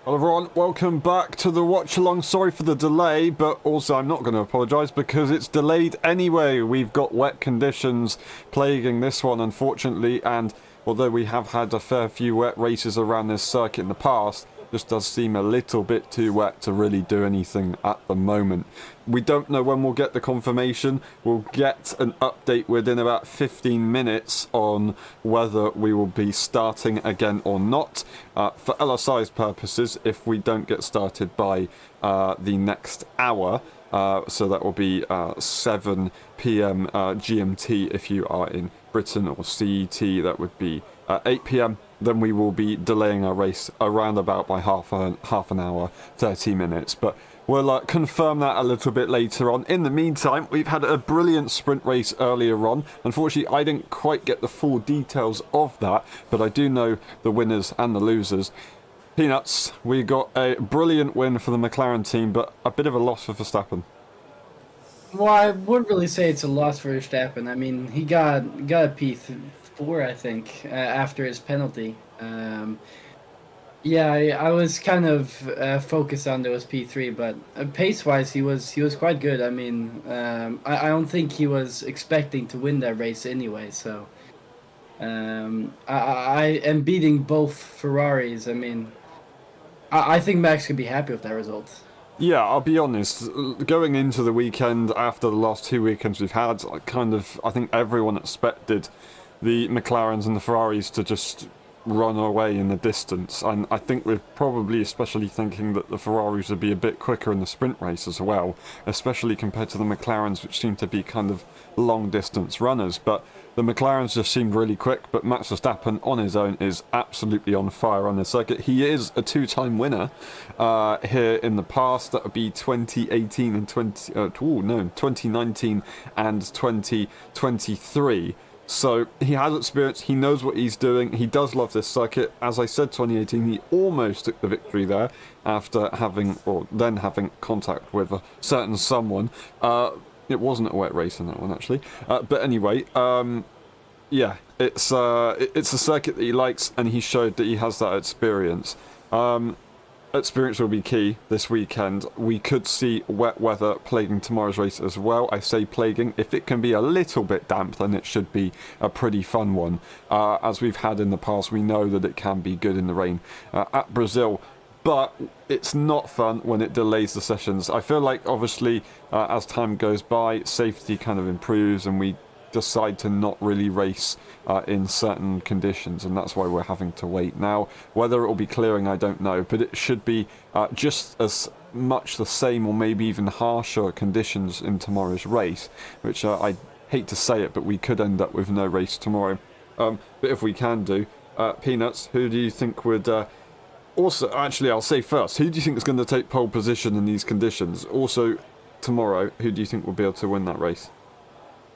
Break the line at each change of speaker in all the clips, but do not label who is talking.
Hello everyone, welcome back to the watch along. Sorry for the delay, but also I'm not going to apologise because it's delayed anyway. We've got wet conditions plaguing this one, unfortunately, and although we have had a fair few wet races around this circuit in the past, this does seem a little bit too wet to really do anything at the moment. We don't know when we'll get the confirmation. We'll get an update within about 15 minutes on whether we will be starting again or not. For LSI's purposes, if we don't get started by the next hour, so that will be 7 p.m. GMT if you are in Britain, or CET that would be 8 p.m. then we will be delaying our race around about by half an hour, 30 minutes. But we'll confirm that a little bit later on. In the meantime, we've had a brilliant sprint race earlier on. Unfortunately, I didn't quite get the full details of that, but I do know the winners and the losers. Peanuts, we got a brilliant win for the McLaren team, but a bit of a loss for Verstappen.
Well, I wouldn't really say it's a loss for Verstappen. I mean, he got a P4, I think, after his penalty. Yeah, I was kind of focused on those P3, but pace-wise, he was quite good. I mean, I don't think he was expecting to win that race anyway. So, I am beating both Ferraris. I mean, I think Max could be happy with that result.
Yeah, I'll be honest, going into the weekend, after the last 2 weekends we've had, I think everyone expected the McLarens and the Ferraris to just run away in the distance, and I think we're probably especially thinking that the Ferraris would be a bit quicker in the sprint race as well, especially compared to the McLarens, which seem to be kind of long distance runners. But the McLarens just seemed really quick, but Max Verstappen on his own is absolutely on fire on this circuit. He is a two-time winner here in the past. That would be 2018 and 2019 and 2023. So he has experience, he knows what he's doing, he does love this circuit. As I said, 2018, he almost took the victory there after having contact with a certain someone. It wasn't a wet race in that one, actually. But anyway, yeah, it's a circuit that he likes, and he showed that he has that experience. Experience will be key this weekend. We could see wet weather plaguing tomorrow's race as well. I say plaguing. If it can be a little bit damp, then it should be a pretty fun one. As we've had in the past, we know that it can be good in the rain at Brazil. But it's not fun when it delays the sessions. I feel like, obviously, as time goes by, safety kind of improves, and we decide to not really race in certain conditions, and that's why we're having to wait now. Whether it will be clearing, I don't know, but it should be just as much the same, or maybe even harsher conditions in tomorrow's race, which I hate to say it, but we could end up with no race tomorrow. But if we can do, Peanuts, who do you think would Also, actually, I'll say first, who do you think is going to take pole position in these conditions? Also, tomorrow, who do you think will be able to win that race?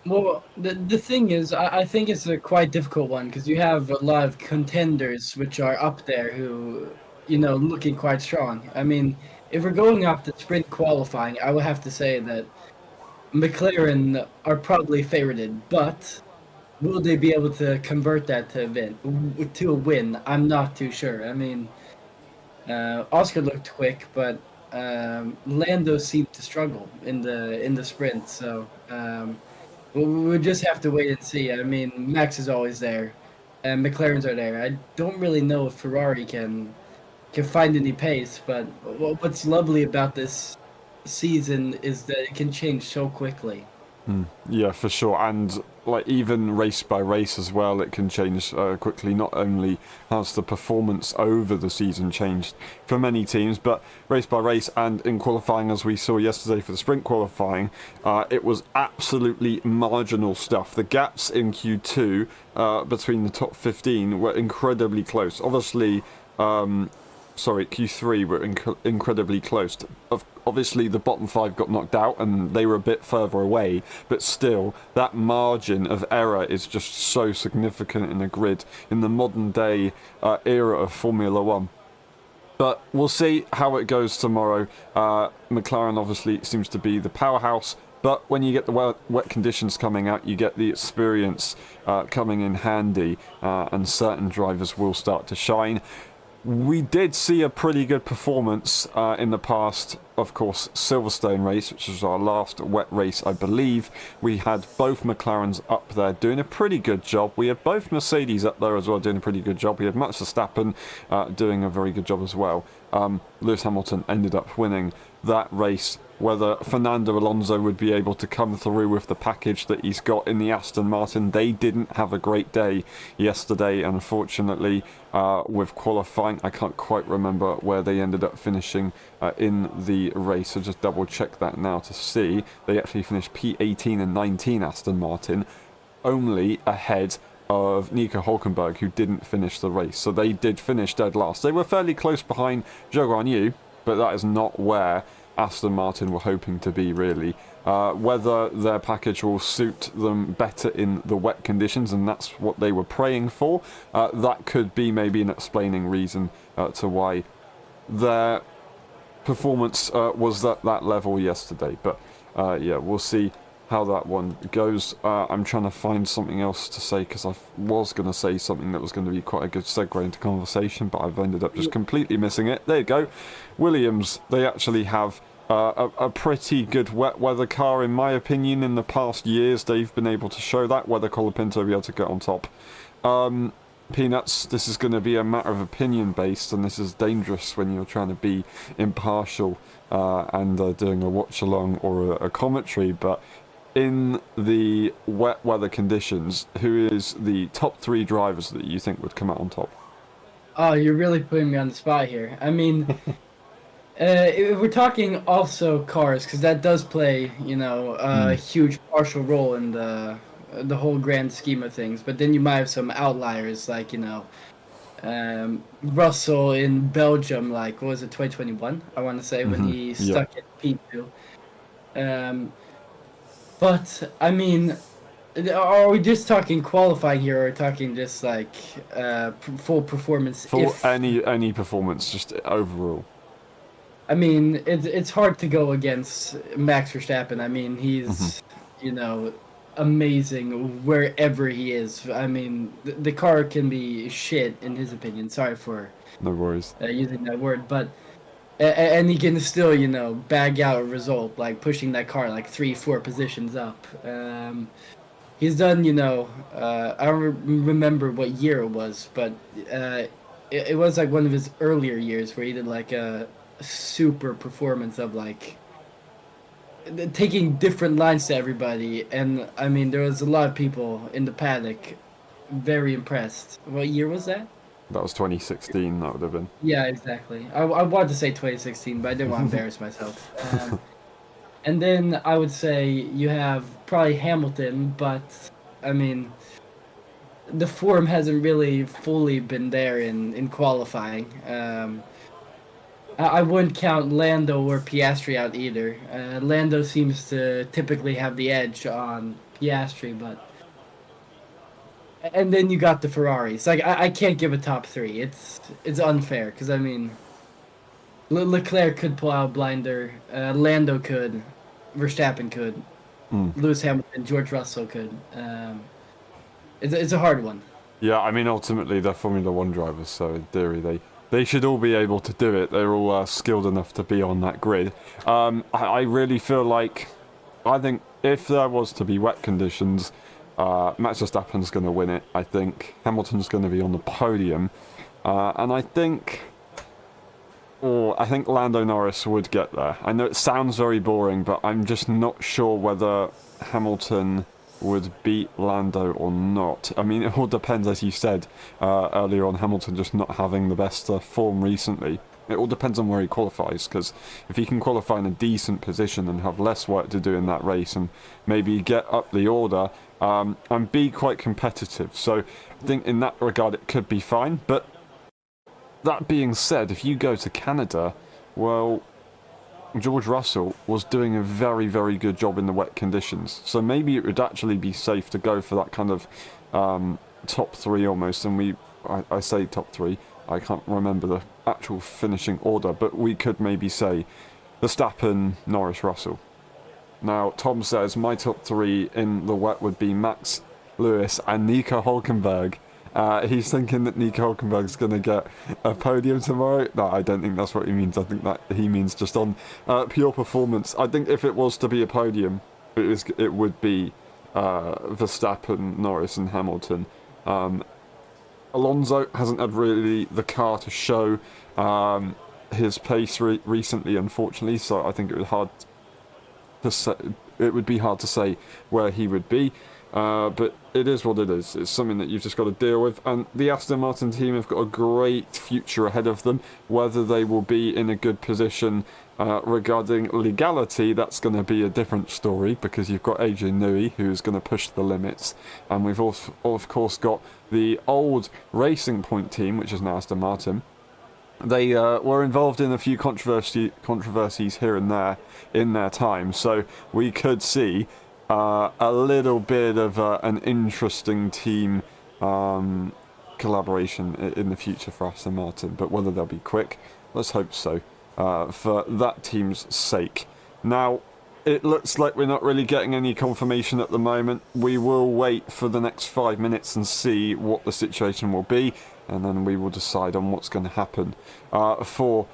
Well, the thing is, I think it's a quite difficult one because you have a lot of contenders which are up there who, looking quite strong. I mean, if we're going off the sprint qualifying, I would have to say that McLaren are probably favorited, but will they be able to convert that to a win? I'm not too sure. I mean, Oscar looked quick, but Lando seemed to struggle in the sprint. So we'll just have to wait and see. I mean, Max is always there, and McLarens are there. I don't really know if Ferrari can find any pace, but what's lovely about this season is that it can change so quickly.
Yeah, for sure. And like even race by race as well, it can change quickly. Not only has the performance over the season changed for many teams, but race by race and in qualifying, as we saw yesterday for the sprint qualifying, it was absolutely marginal stuff. The gaps in Q2 between the top 15 were incredibly close. Obviously, Q3 were incredibly close. Obviously, the bottom 5 got knocked out and they were a bit further away, but still, that margin of error is just so significant in the grid in the modern day era of Formula 1. But we'll see how it goes tomorrow. McLaren obviously seems to be the powerhouse, but when you get the wet conditions coming out, you get the experience coming in handy, and certain drivers will start to shine. We did see a pretty good performance in the past, of course, Silverstone race, which was our last wet race, I believe. We had both McLarens up there doing a pretty good job. We had both Mercedes up there as well doing a pretty good job. We had Max Verstappen doing a very good job as well. Lewis Hamilton ended up winning that race. Whether Fernando Alonso would be able to come through with the package that he's got in the Aston Martin. They didn't have a great day yesterday, unfortunately, with qualifying. I can't quite remember where they ended up finishing in the race, so just double check that now to see. They actually finished P18 and 19 Aston Martin, only ahead of Nico Hulkenberg, who didn't finish the race. So they did finish dead last. They were fairly close behind Zhou Guanyu, but that is not where Aston Martin were hoping to be, really. Whether their package will suit them better in the wet conditions, and that's what they were praying for, that could be maybe an explaining reason to why their performance was at that level yesterday. But yeah, we'll see how that one goes. I'm trying to find something else to say, because I was going to say something that was going to be quite a good segue into conversation, but I've ended up just completely missing it. There you go. Williams, they actually have a pretty good wet weather car, in my opinion. In the past years, they've been able to show that, whether Colapinto will be able to get on top. Peanuts, this is going to be a matter of opinion based, and this is dangerous when you're trying to be impartial and doing a watch along or a commentary, but in the wet weather conditions, who is the top 3 drivers that you think would come out on top?
Oh, you're really putting me on the spot here. I mean, if we're talking also cars, because that does play, a huge partial role in the whole grand scheme of things. But then you might have some outliers, like Russell in Belgium, like what was it, 2021? I want to say, when he stuck at P2. But I mean, are we just talking qualifying here, or are we talking just like full performance?
For any performance, just overall.
I mean, it's hard to go against Max Verstappen. I mean, he's amazing wherever he is. I mean, the car can be shit in his opinion. Sorry for
no worries
using that word, but and he can still bag out a result, like pushing that car like 3-4 positions up. He's done I don't remember what year it was, but it was like one of his earlier years where he did like a super performance of like taking different lines to everybody, and I mean there was a lot of people in the paddock very impressed. What year was that?
That was 2016, that would have been.
Yeah, exactly. I wanted to say 2016, but I didn't want to embarrass myself. And then I would say you have probably Hamilton, but I mean the form hasn't really fully been there in qualifying. I wouldn't count Lando or Piastri out either. Lando seems to typically have the edge on Piastri, but and then you got the Ferraris. Like I can't give a top three. It's unfair because I mean, Leclerc could pull out blinder. Lando could. Verstappen could. Lewis Hamilton, George Russell could. It's a hard one.
Yeah, I mean, ultimately they're Formula One drivers, so in theory they should all be able to do it. They're all skilled enough to be on that grid. I really feel like, I think if there was to be wet conditions, Max Verstappen's going to win it. I think Hamilton's going to be on the podium, and I think Lando Norris would get there. I know it sounds very boring, but I'm just not sure whether Hamilton would beat Lando or not. I mean, it all depends, as you said earlier on, Hamilton just not having the best form recently. It all depends on where he qualifies, because if he can qualify in a decent position and have less work to do in that race and maybe get up the order and be quite competitive. So I think in that regard it could be fine. But that being said, if you go to Canada, well, George Russell was doing a very, very good job in the wet conditions. So maybe it would actually be safe to go for that kind of top three almost. And I say top three, I can't remember the actual finishing order, but we could maybe say Verstappen, Norris, Russell. Now, Tom says my top three in the wet would be Max, Lewis, and Nico Hülkenberg. He's thinking that Nico Hülkenberg's going to get a podium tomorrow. No, I don't think that's what he means. I think that he means just on pure performance. I think if it was to be a podium, it would be Verstappen, Norris and Hamilton. Alonso hasn't had really the car to show his pace recently, unfortunately, so I think it would be hard to say where he would be. But it is what it is. It's something that you've just got to deal with. And the Aston Martin team have got a great future ahead of them. Whether they will be in a good position regarding legality, that's going to be a different story, because you've got AJ Newey, who's going to push the limits. And we've also, of course, got the old Racing Point team, which is now Aston Martin. They were involved in a few controversies here and there in their time. So we could see a little bit of an interesting team collaboration in the future for Aston Martin, but whether they'll be quick, let's hope so, for that team's sake. Now, it looks like we're not really getting any confirmation at the moment. We will wait for the next 5 minutes and see what the situation will be, and then we will decide on what's going to happen for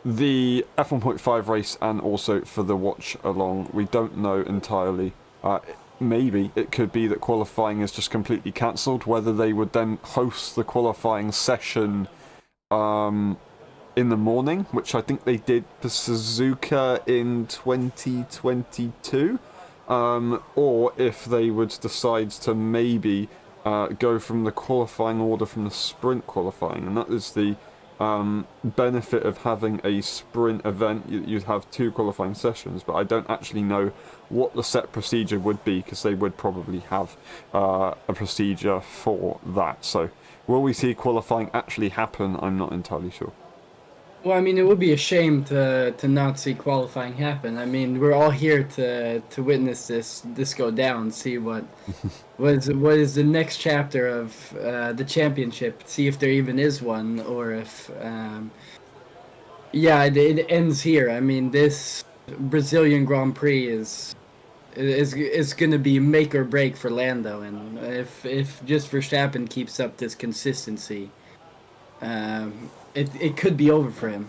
the F1.5 race and also for the watch along. We don't know entirely. Maybe it could be that qualifying is just completely cancelled, whether they would then host the qualifying session in the morning, which I think they did for Suzuka in 2022, or if they would decide to maybe go from the qualifying order from the sprint qualifying. And that is the benefit of having a sprint event. You'd have two qualifying sessions, but I don't actually know what the set procedure would be, because they would probably have a procedure for that. So will we see qualifying actually happen? I'm not entirely sure.
Well, I mean, it would be a shame to not see qualifying happen. I mean, we're all here to witness this go down, see what is the next chapter of the championship, see if there even is one, or if it ends here. I mean, this Brazilian Grand Prix is going to be make or break for Lando, and if just Verstappen keeps up this consistency, it could be over for him.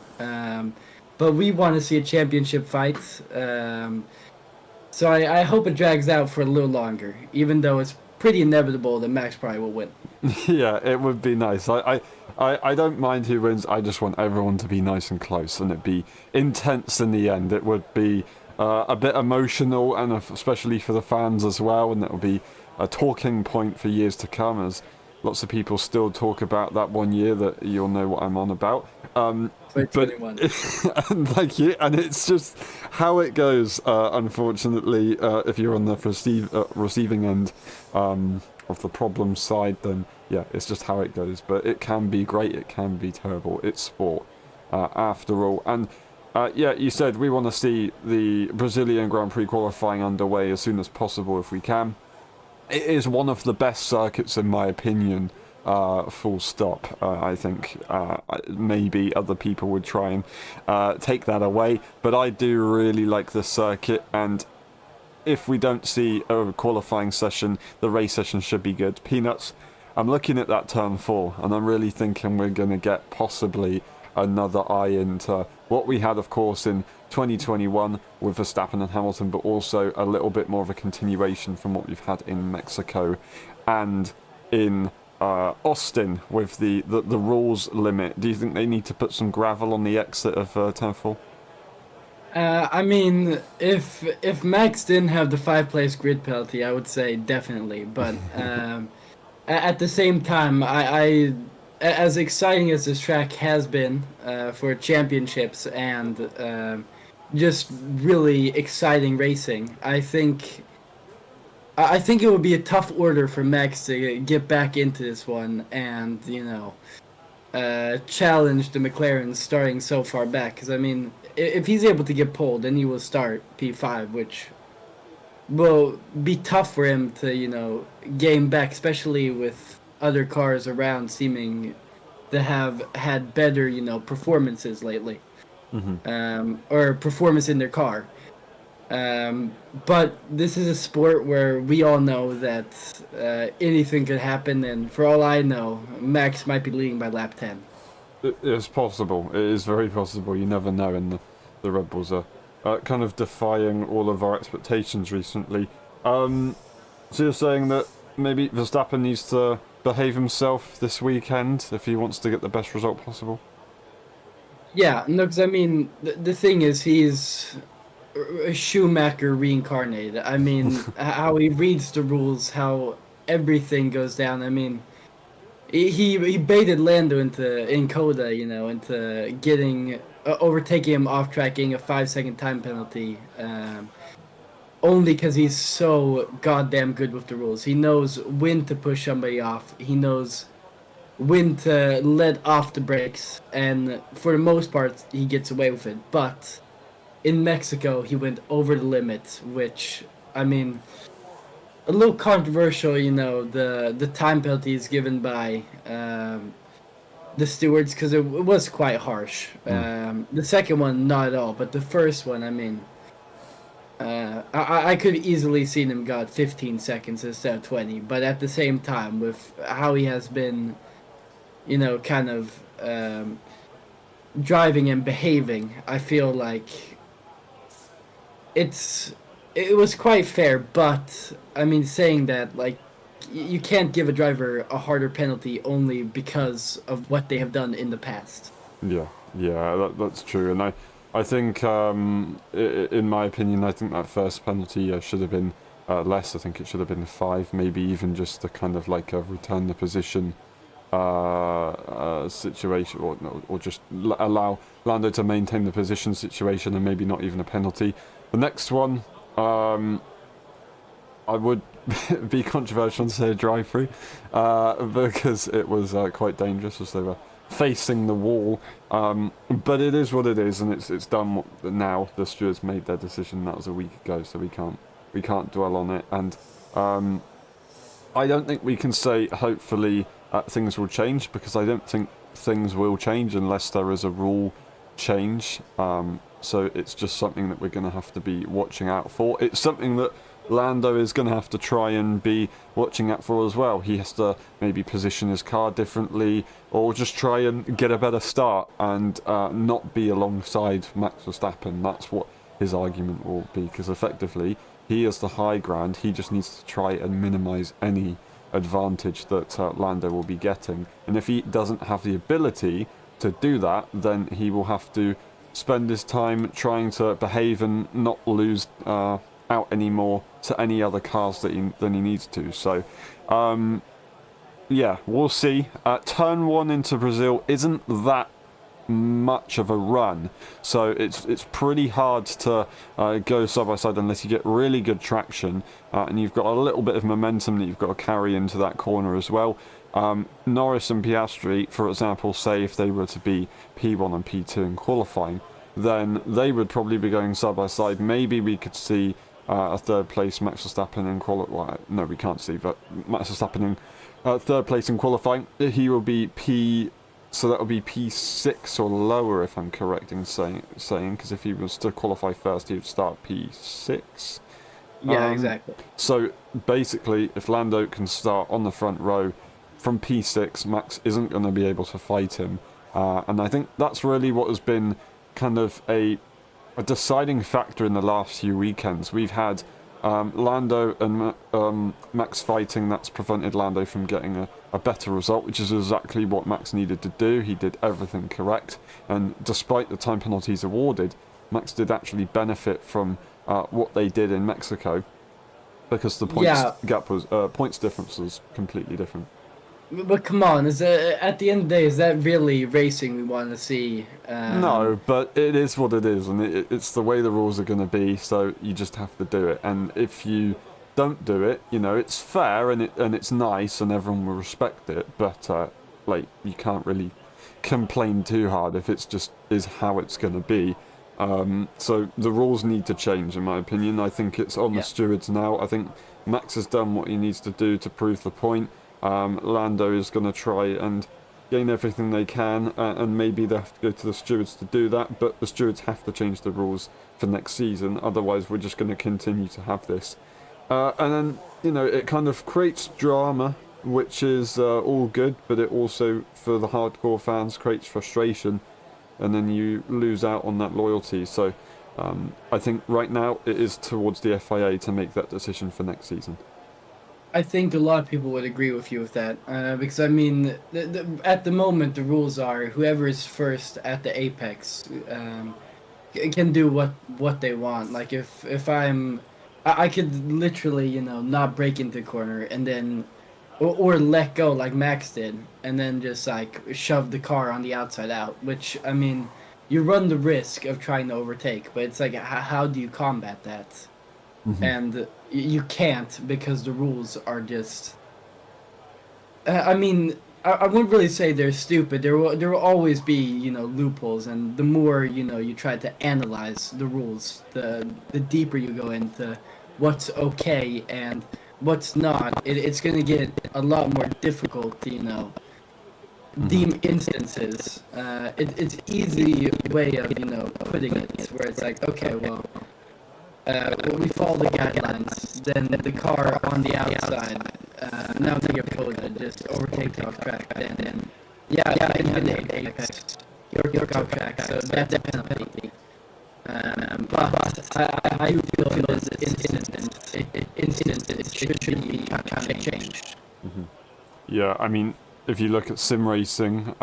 But we want to see a championship fight. So I hope it drags out for a little longer, even though it's pretty inevitable that Max probably will win.
Yeah, it would be nice. I don't mind who wins. I just want everyone to be nice and close and it be intense in the end. It would be a bit emotional, and especially for the fans as well, and it will be a talking point for years to come, as lots of people still talk about that 1 year that you'll know what I'm on about. But thank you. And it's just how it goes, unfortunately, if you're on the receiving end of the problem side, then yeah, it's just how it goes. But it can be great, it can be terrible. It's sport, after all. And yeah, you said we want to see the Brazilian Grand Prix qualifying underway as soon as possible if we can. It is one of the best circuits in my opinion, full stop. I think maybe other people would try and take that away, but I do really like this circuit, and if we don't see a qualifying session, the race session should be good. Peanuts, I'm looking at that turn 4, and I'm really thinking we're going to get possibly another eye into what we had, of course, in 2021 with Verstappen and Hamilton, but also a little bit more of a continuation from what we've had in Mexico and in Austin with the rules limit. Do you think they need to put some gravel on the exit of turn 4?
I mean, if Max didn't have the 5-place grid penalty, I would say definitely. But at the same time, I as exciting as this track has been for championships and just really exciting racing, I think it would be a tough order for Max to get back into this one and challenge the McLarens starting so far back. Because I mean, if he's able to get pulled, then he will start P5, which will be tough for him to gain back, especially with other cars around seeming to have had better performances lately, or performance in their car. But this is a sport where we all know that anything could happen, and for all I know, Max might be leading by lap 10.
It is possible. It is very possible. You never know, and the Red Bulls are kind of defying all of our expectations recently. So you're saying that maybe Verstappen needs to behave himself this weekend if he wants to get the best result possible?
Yeah, no, because I mean, the thing is, he's a Schumacher reincarnated. I mean, how he reads the rules, how everything goes down. I mean, he baited Lando in Coda, into getting overtaking him off track, getting a 5-second time penalty. Only because he's so goddamn good with the rules. He knows when to push somebody off. He knows when to let off the brakes, and for the most part, he gets away with it. But in Mexico, he went over the limit, which, I mean, a little controversial, the time penalties given by the stewards, because it was quite harsh. The second one, not at all, but the first one, I mean, I could easily seen him got 15 seconds instead of 20, but at the same time, with how he has been, kind of driving and behaving, I feel like it was quite fair. But I mean, saying that, like, you can't give a driver a harder penalty only because of what they have done in the past.
Yeah, that's true, and I think, in my opinion, I think that first penalty should have been less. I think it should have been 5, maybe even just a kind of like a return the position situation, or just allow Lando to maintain the position situation, and maybe not even a penalty. The next one, I would be controversial and say a drive-through, because it was quite dangerous as they were facing the wall, but it is what it is, and it's done now. The stewards made their decision. That was a week ago, so we can't dwell on it. And I don't think we can say hopefully things will change, because I don't think things will change unless there is a rule change. So it's just something that we're going to have to be watching out for. It's something that Lando is going to have to try and be watching out for as well. He has to maybe position his car differently, or just try and get a better start and not be alongside Max Verstappen. That's what his argument will be, because effectively he is the high ground. He just needs to try and minimise any advantage that Lando will be getting. And if he doesn't have the ability to do that, then he will have to spend his time trying to behave and not lose out anymore to any other cars than he needs to. So yeah, we'll see. Turn 1 into Brazil isn't that much of a run. So it's pretty hard to go side by side unless you get really good traction, and you've got a little bit of momentum that you've got to carry into that corner as well. Norris and Piastri, for example, say if they were to be P1 and P2 in qualifying, then they would probably be going side by side. Maybe we could see a third place Max Verstappen in qualifying. No, we can't see, but Max Verstappen in third place in qualifying. He will be so that will be P6 or lower, if I'm correct in saying, because if he was to qualify first, he would start P6.
Yeah, exactly.
So basically, if Lando can start on the front row from P6, Max isn't going to be able to fight him. And I think that's really what has been kind of a deciding factor in the last few weekends. We've had Lando and Max fighting. That's prevented Lando from getting a better result, which is exactly what Max needed to do. He did everything correct, and despite the time penalties awarded, Max did actually benefit from what they did in Mexico, because the points difference was completely different.
But come on, at the end of the day, is that really racing we want to see?
No, but it is what it is, and it's the way the rules are going to be, so you just have to do it. And if you don't do it, it's fair and it's nice, and everyone will respect it. But you can't really complain too hard if it's just is how it's going to be. So the rules need to change, in my opinion. I think it's on the stewards now. I think Max has done what he needs to do to prove the point. Lando is going to try and gain everything they can, and maybe they have to go to the stewards to do that, but the stewards have to change the rules for next season, otherwise we're just going to continue to have this. And then, it kind of creates drama, which is all good, but it also, for the hardcore fans, creates frustration, and then you lose out on that loyalty. So I think right now it is towards the FIA to make that decision for next season.
I think a lot of people would agree with you with that, because I mean, at the moment the rules are whoever is first at the apex can do what they want. Like if I could literally not break into the corner and then or let go like Max did, and then just like shove the car on the outside out. Which I mean, you run the risk of trying to overtake, but it's like how do you combat that?
Mm-hmm.
And you can't, because the rules are just I mean, I wouldn't really say they're stupid. There will always be loopholes, and the more you try to analyze the rules, the deeper you go into what's okay and what's not. It's going to get a lot more difficult to deem instances. It's easy way of putting it, where it's like, okay, well, when we follow the guidelines, then the car on the outside, now that you're opposed, just overtake off track, then you can hit the apex, you're off track, so that's a penalty. But I do feel this instance it should be kind of changed.
Mm-hmm. Yeah, I mean, if you look at sim racing,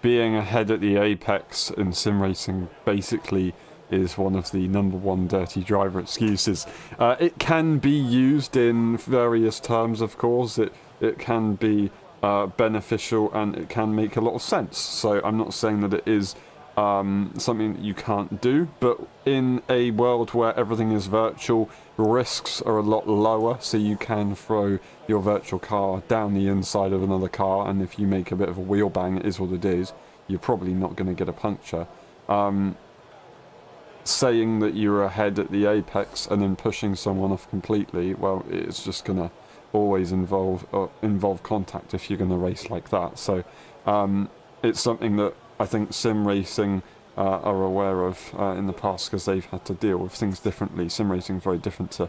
being ahead at the apex in sim racing basically is one of the number one dirty driver excuses. It can be used in various terms, of course. It can be beneficial, and it can make a lot of sense. So I'm not saying that it is something that you can't do, but in a world where everything is virtual, risks are a lot lower, so you can throw your virtual car down the inside of another car, and if you make a bit of a wheel bang, it is what it is. You're probably not going to get a puncture. Saying that you're ahead at the apex and then pushing someone off completely, well, it's just going to always involve contact if you're going to race like that. So it's something that I think sim racing are aware of in the past, because they've had to deal with things differently. Sim racing is very different to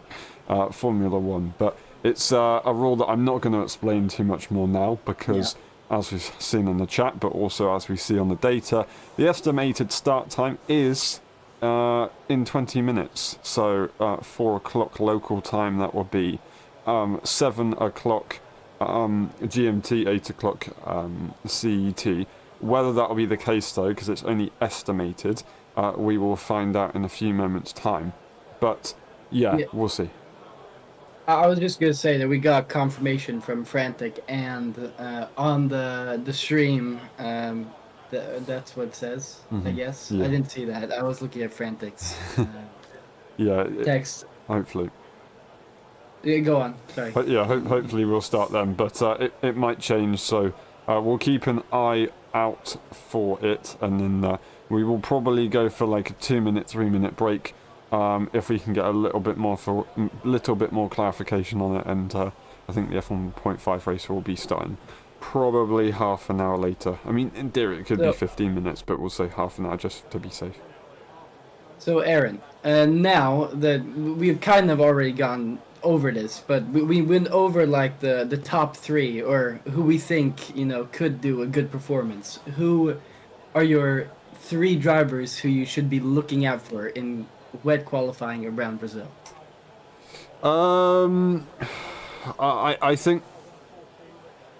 Formula 1, but it's a rule that I'm not going to explain too much more now, because as we've seen in the chat, but also as we see on the data, the estimated start time is in 20 minutes, so 4 o'clock local time. That will be 7 o'clock GMT, 8 o'clock CET. Whether that will be the case, though, because it's only estimated, we will find out in a few moments' time. But yeah, we'll see.
I was just gonna say that we got confirmation from Frantic and on the stream. That's what it says, I guess.
Yeah.
I didn't see that. I was looking at Frantic's
Yeah,
text.
hopefully.
Yeah, go on. Sorry.
But yeah, hopefully we'll start them. But it might change, so we'll keep an eye out for it, and then we will probably go for like a 2-minute, 3-minute break if we can get a little bit more clarification on it. And I think the F1.5 race will be starting probably half an hour later. I mean, in theory it could be 15 minutes, but we'll say half an hour just to be safe.
So Aaron, now that we've kind of already gone over this, but we went over like the top three, or who we think, you know, could do a good performance. Who are your three drivers who you should be looking out for in wet qualifying around Brazil?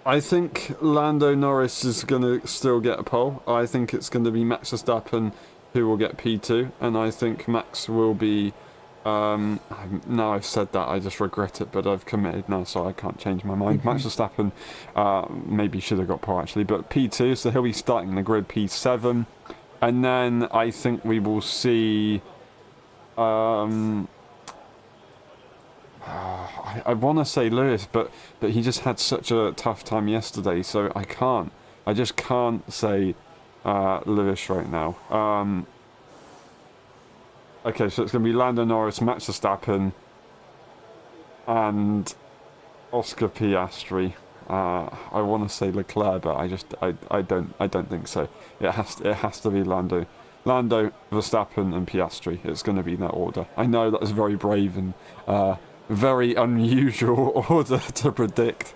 I think Lando Norris is going to still get a pole. I think it's going to be Max Verstappen who will get P2, and I think Max will be... now I've said that, I just regret it, but I've committed now, so I can't change my mind. Max Verstappen maybe should have got pole, actually, but P2, so he'll be starting the grid P7, and then I think we will see... I want to say Lewis, but he just had such a tough time yesterday, so I just can't say Lewis right now. Okay, so it's going to be Lando Norris, Max Verstappen, and Oscar Piastri. I want to say Leclerc, but I don't think so. It has to be Lando, Verstappen, and Piastri. It's going to be that order. I know that's very brave and very unusual order to predict.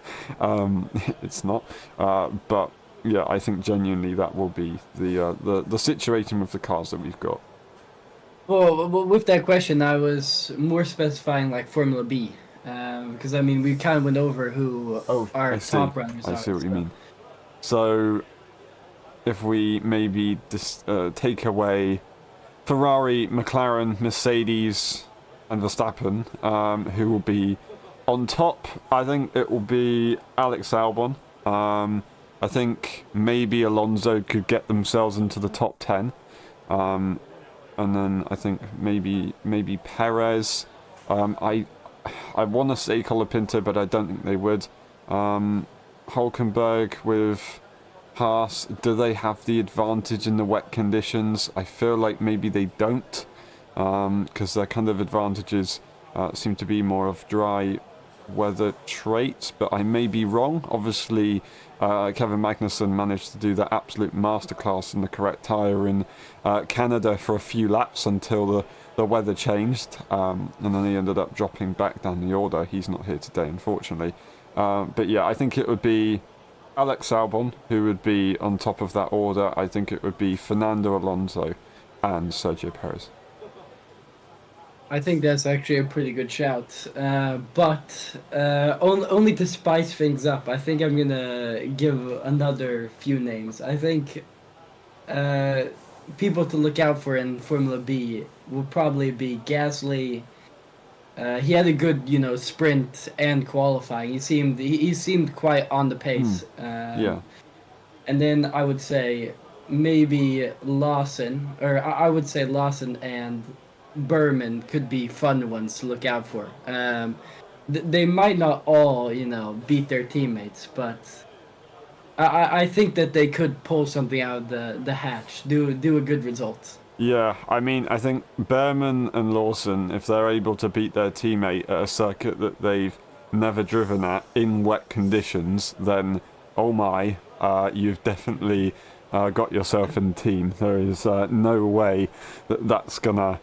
It's not, but yeah, I think genuinely that will be the situation with the cars that we've got.
Well, with that question, I was more specifying like Formula B, because I mean we kind of went over who our top runners are.
I see what you mean. So, if we maybe take away Ferrari, McLaren, Mercedes, and Verstappen, who will be on top, I think it will be Alex Albon. I think maybe Alonso could get themselves into the top 10. And then I think maybe Perez. I want to say Colapinto, but I don't think they would. Hulkenberg with Haas. Do they have the advantage in the wet conditions? I feel like maybe they don't, because their kind of advantages seem to be more of dry weather traits, but I may be wrong. Obviously, Kevin Magnussen managed to do that absolute masterclass in the correct tyre in Canada for a few laps until the weather changed, and then he ended up dropping back down the order. He's not here today, unfortunately. But yeah, I think it would be Alex Albon who would be on top of that order. I think it would be Fernando Alonso and Sergio Perez.
I think that's actually a pretty good shout, but only to spice things up, I think I'm gonna give another few names. I think people to look out for in Formula B will probably be Gasly. He had a good, sprint and qualifying. He seemed quite on the pace.
Yeah.
And then I would say maybe Lawson, or I would say Lawson and Berman could be fun ones to look out for. They might not all, beat their teammates, but I think that they could pull something out of the hatch, do a good result.
Yeah, I mean, I think Berman and Lawson, if they're able to beat their teammate at a circuit that they've never driven at in wet conditions, then oh my, you've definitely got yourself in the team. There is no way that's gonna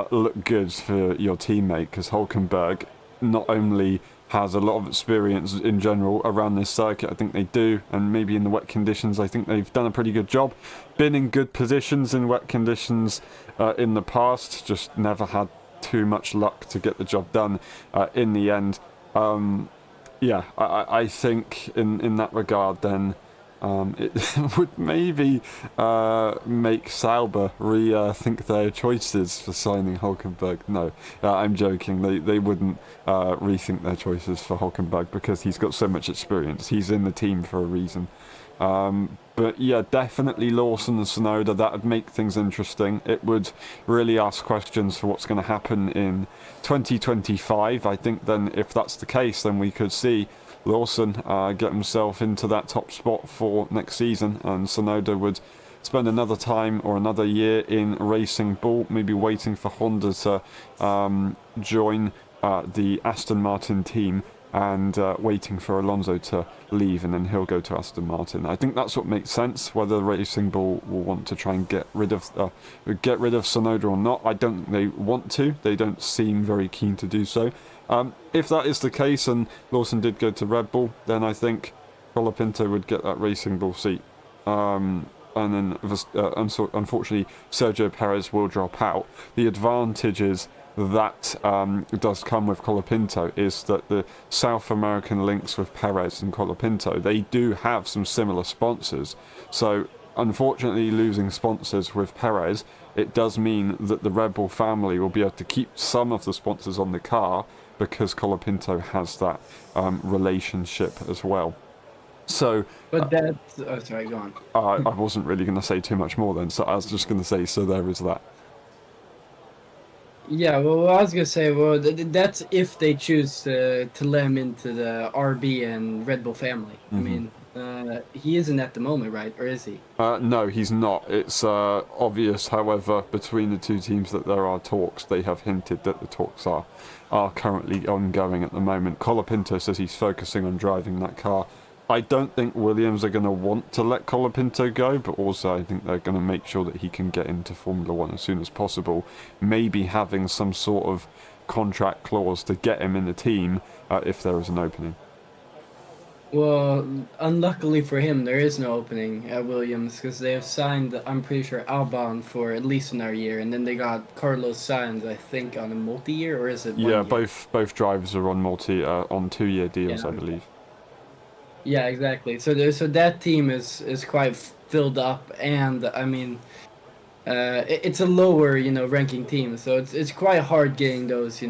look good for your teammate, because Hulkenberg not only has a lot of experience in general around this circuit, I think they do, and maybe in the wet conditions, I think they've done a pretty good job. Been in good positions in wet conditions in the past, just never had too much luck to get the job done in the end. Yeah, I think in that regard then, it would maybe make Sauber rethink their choices for signing Hulkenberg. No, I'm joking. They wouldn't rethink their choices for Hulkenberg because he's got so much experience. He's in the team for a reason. But yeah, definitely Lawson and Sonoda. That would make things interesting. It would really ask questions for what's going to happen in 2025. I think then, if that's the case, then we could see Lawson get himself into that top spot for next season, and Sonoda would spend another time or another year in Racing Bull, maybe waiting for Honda to join the Aston Martin team, and waiting for Alonso to leave, and then he'll go to Aston Martin. I think that's what makes sense. Whether Racing Bull will want to try and get rid of Tsunoda or not, I don't think they want to. They don't seem very keen to do so. If that is the case, and Lawson did go to Red Bull, then I think Colapinto would get that Racing Bull seat. And then, unfortunately, Sergio Perez will drop out. The advantages that does come with Colapinto is that the South American links with Perez and Colapinto, they do have some similar sponsors. So, unfortunately, losing sponsors with Perez, it does mean that the Red Bull family will be able to keep some of the sponsors on the car because Colapinto has that relationship as well. So,
But that's oh, sorry, go on.
I wasn't really going to say too much more then, so I was just going to say, so there is that.
Yeah, well, I was gonna say, well, that's if they choose to let him into the RB and Red Bull family. I mean, he isn't at the moment, right? Or is he?
No, he's not. It's obvious, however, between the two teams that there are talks. They have hinted that the talks are currently ongoing at the moment. Colapinto says he's focusing on driving that car. I don't think Williams are going to want to let Colapinto go, but also I think they're going to make sure that he can get into Formula One as soon as possible. Maybe having some sort of contract clause to get him in the team if there is an opening.
Well, unluckily for him, there is no opening at Williams because they have signed, I'm pretty sure, Albon for at least another year, and then they got Carlos Sainz, I think, on a multi-year, or is it 1
Yeah,
year?
both drivers are on on 2-year deals,
Yeah.
I believe.
Yeah, exactly. So that team is quite filled up, and I mean, it's a lower, ranking team, so it's quite hard getting those,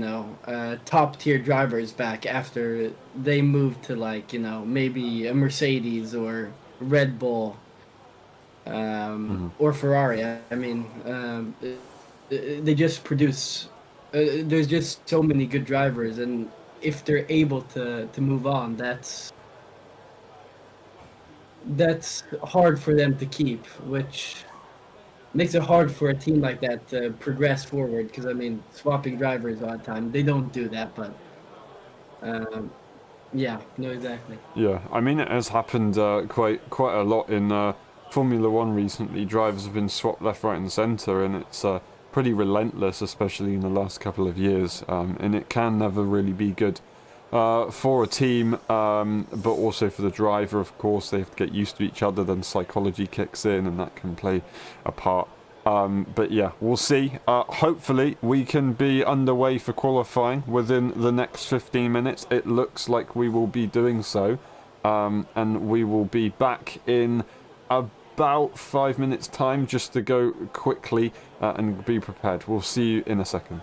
top tier drivers back after they move to like, maybe a Mercedes or Red Bull, or Ferrari. I mean, they just produce. There's just so many good drivers, and if they're able to move on, that's hard for them to keep, which makes it hard for a team like that to progress forward. Because I mean, swapping drivers all the time, they don't do that. But yeah, no, exactly.
Yeah, I mean it has happened quite a lot in Formula One recently. Drivers have been swapped left, right, and centre, and it's pretty relentless, especially in the last couple of years. And it can never really be good for a team, but also for the driver. Of course, they have to get used to each other. Then psychology kicks in, and that can play a part. But yeah, we'll see. Hopefully, we can be underway for qualifying within the next 15 minutes. It looks like we will be doing so. And we will be back in about 5 minutes' time just to go quickly and be prepared. We'll see you in a second.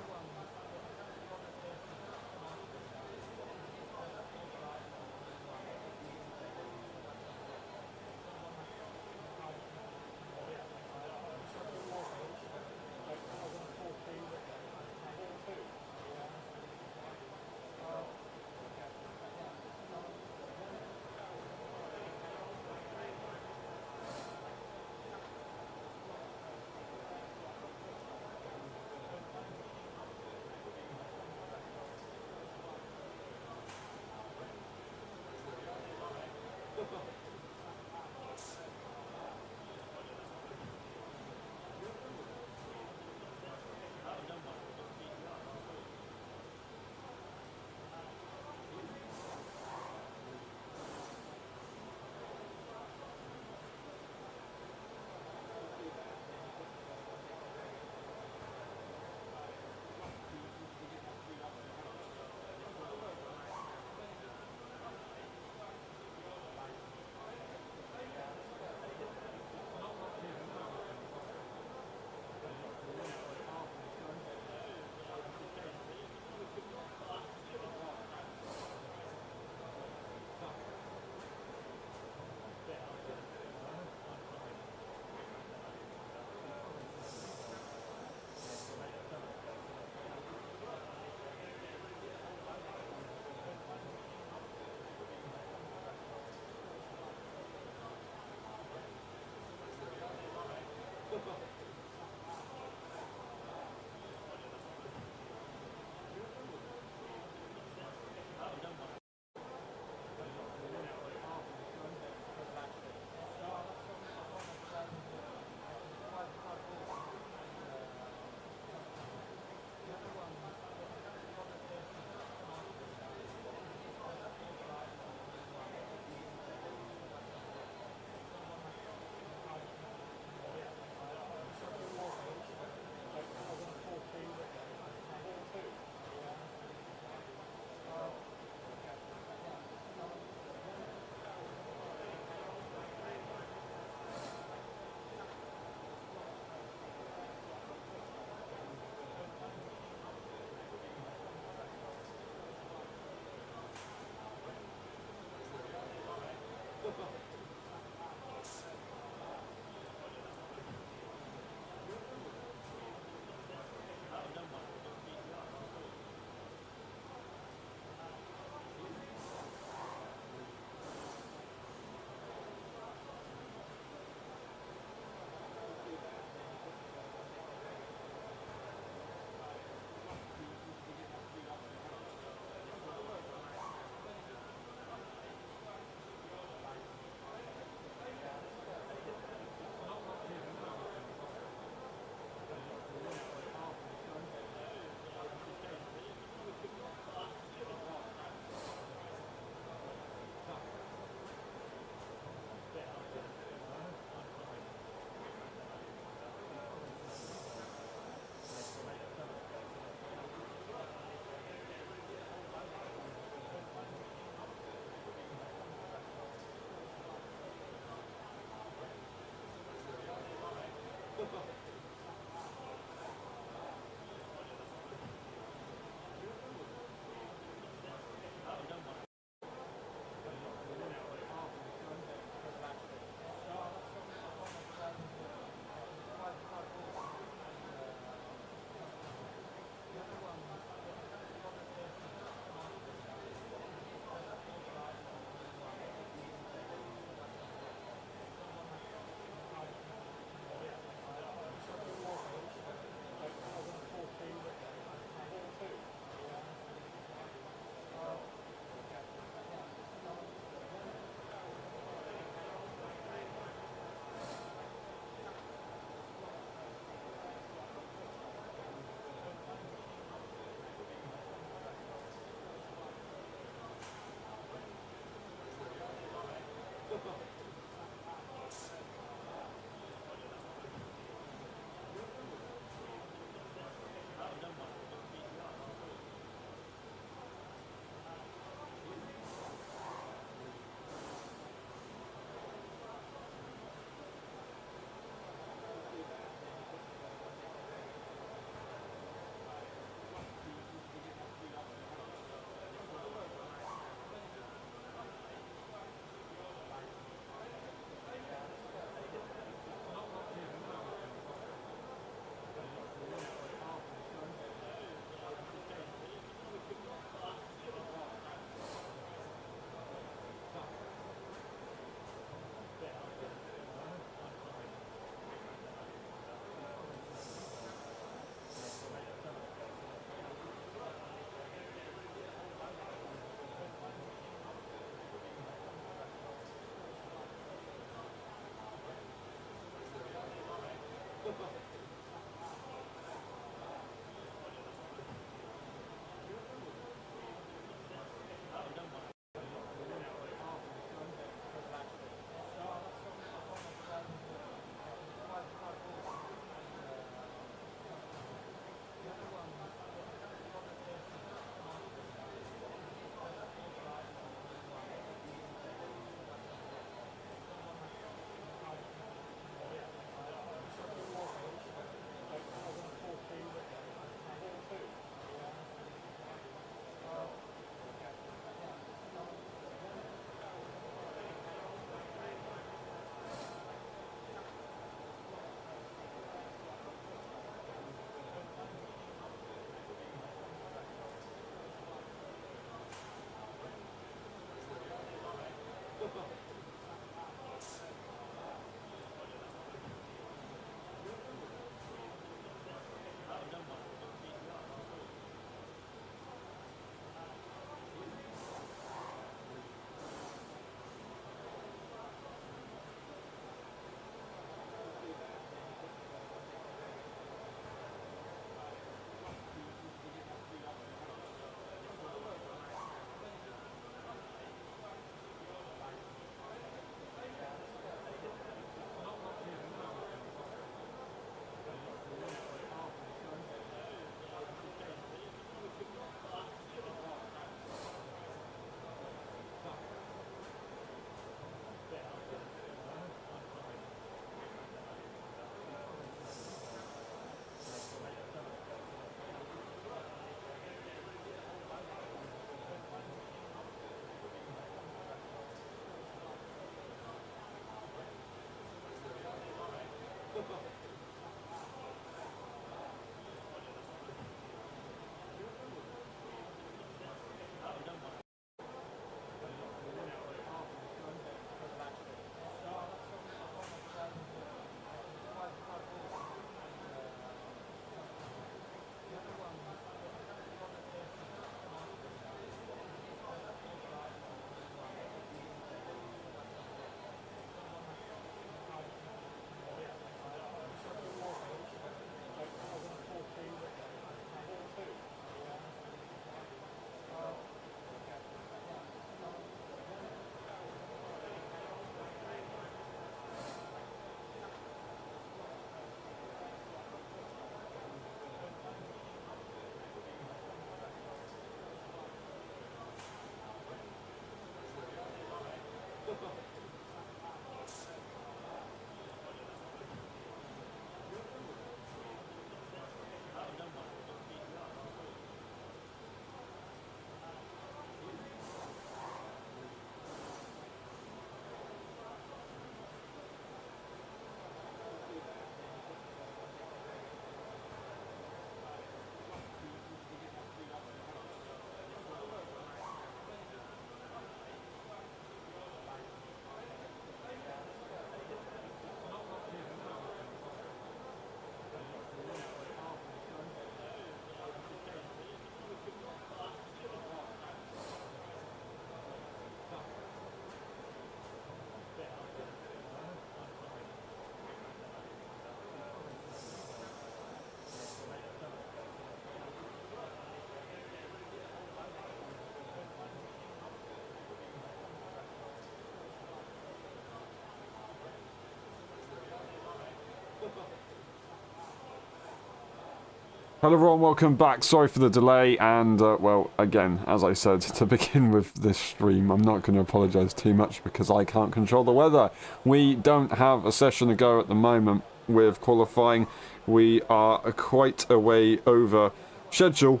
Hello everyone, welcome back. Sorry for the delay, and well, again, as I said, to begin with this stream, I'm not going to apologise too much because I can't control the weather. We don't have a session to go at the moment with qualifying. We are quite a way over schedule,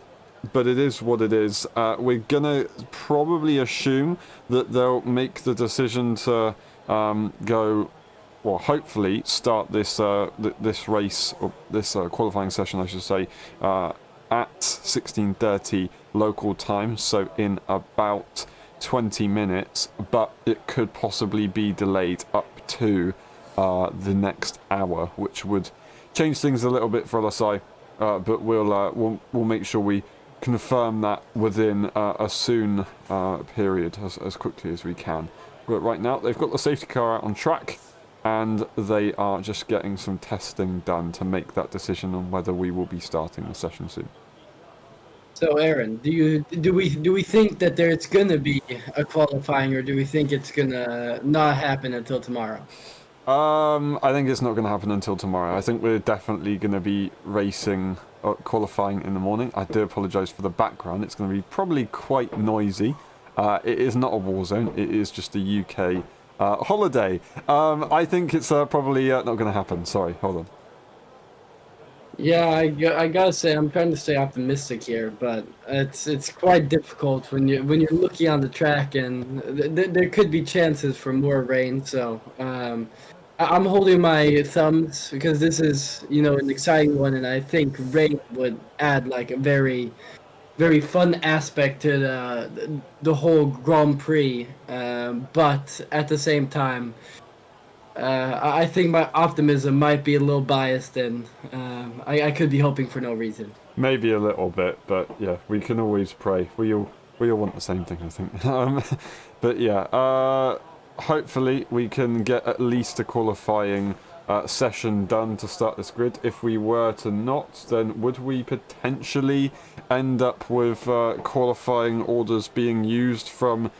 but it is what it is. We're going to probably assume that they'll make the decision to go, well, hopefully start this this race, or this qualifying session, I should say, at 16:30 local time, so in about 20 minutes, but it could possibly be delayed up to the next hour, which would change things a little bit for LSI, but we'll make sure we confirm that within a soon period, as quickly as we can. But right now, they've got the safety car out on track, and they are just getting some testing done to make that decision on whether we will be starting the session soon.
So, Aaron, do we think that there's gonna be a qualifying, or do we think it's gonna not happen until tomorrow?
I think it's not going to happen until tomorrow. I think we're definitely going to be racing, qualifying in the morning. I do apologise for the background. It's going to be probably quite noisy. It is not a war zone. It is just a UK holiday. I think it's probably not going to happen. Sorry, hold on.
Yeah, I gotta say I'm trying to stay optimistic here, but it's quite difficult when you're looking on the track, and there could be chances for more rain. So I'm holding my thumbs because this is an exciting one, and I think rain would add like a very very fun aspect to the whole Grand Prix. But at the same time, I think my optimism might be a little biased, and I could be hoping for no reason.
Maybe a little bit, but yeah, we can always pray. We all want the same thing, I think. But yeah, hopefully we can get at least a qualifying session done to start this grid. If we were to not, then would we potentially end up with qualifying orders being used from...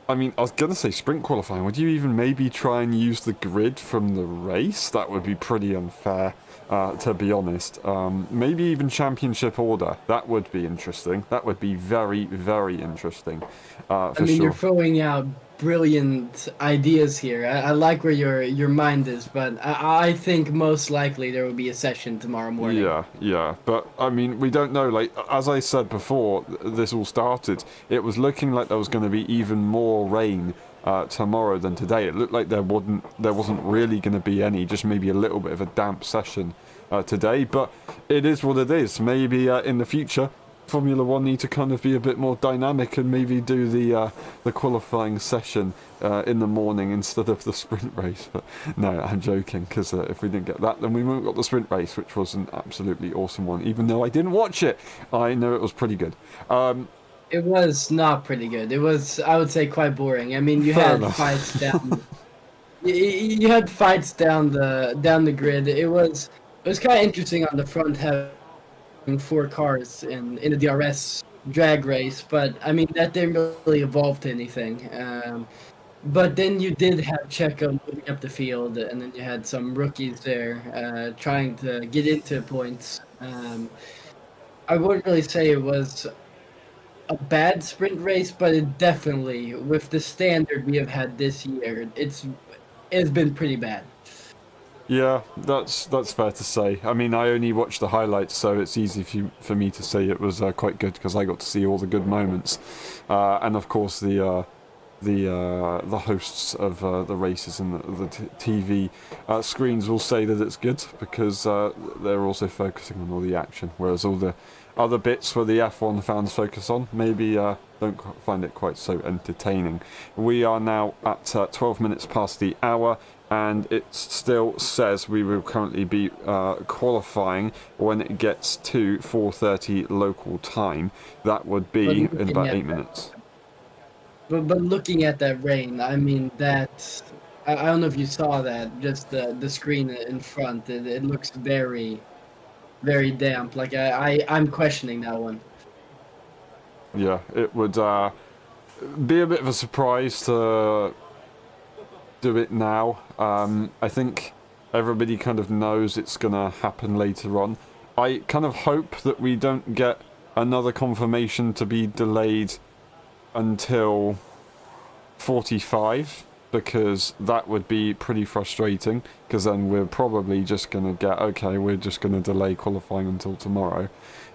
I mean, I was going to say sprint qualifying. Would you even maybe try and use the grid from the race? That would be pretty unfair, to be honest. Maybe even championship order. That would be interesting. That would be very, very interesting, for
I mean,
sure.
you're throwing out brilliant ideas here. I like where your mind is, but I think most likely there will be a session tomorrow morning.
Yeah, but I mean, we don't know. Like, as I said before, this all started, it was looking like there was going to be even more rain tomorrow than today. It looked like there wasn't really going to be any, just maybe a little bit of a damp session today. But it is what it is. Maybe in the future, Formula One need to kind of be a bit more dynamic and maybe do the qualifying session in the morning instead of the sprint race. But no, I'm joking, because if we didn't get that, then we wouldn't got the sprint race, which was an absolutely awesome one. Even though I didn't watch it, I know it was pretty good.
It was not pretty good. It was, I would say, quite boring. I mean, you
Fair
had
enough.
fights down. You had fights down the grid. It was kind of interesting on the front, having 4 cars in the DRS drag race, but I mean that didn't really evolve to anything. But then you did have Checo moving up the field, and then you had some rookies there trying to get into points. I wouldn't really say it was a bad sprint race, but it definitely, with the standard we have had this year, it's been pretty bad.
Yeah, that's fair to say. I mean, I only watched the highlights, so it's easy for me to say it was quite good, because I got to see all the good moments, and of course the hosts of the races and the TV screens will say that it's good, because they're also focusing on all the action, whereas all the other bits where the F1 fans focus on maybe don't find it quite so entertaining. We are now at 12 minutes past the hour, and it still says we will currently be qualifying when it gets to 4:30 local time. That would be in about 8 minutes.
But looking at that rain, I mean that I don't know if you saw that, just the screen in front. It looks very very damp. Like I'm questioning that one.
Yeah, it would be a bit of a surprise to do it now. I think everybody kind of knows it's gonna happen later on. I kind of hope that we don't get another confirmation to be delayed until 45, because that would be pretty frustrating, because then we're probably just going to get, okay, we're just going to delay qualifying until tomorrow.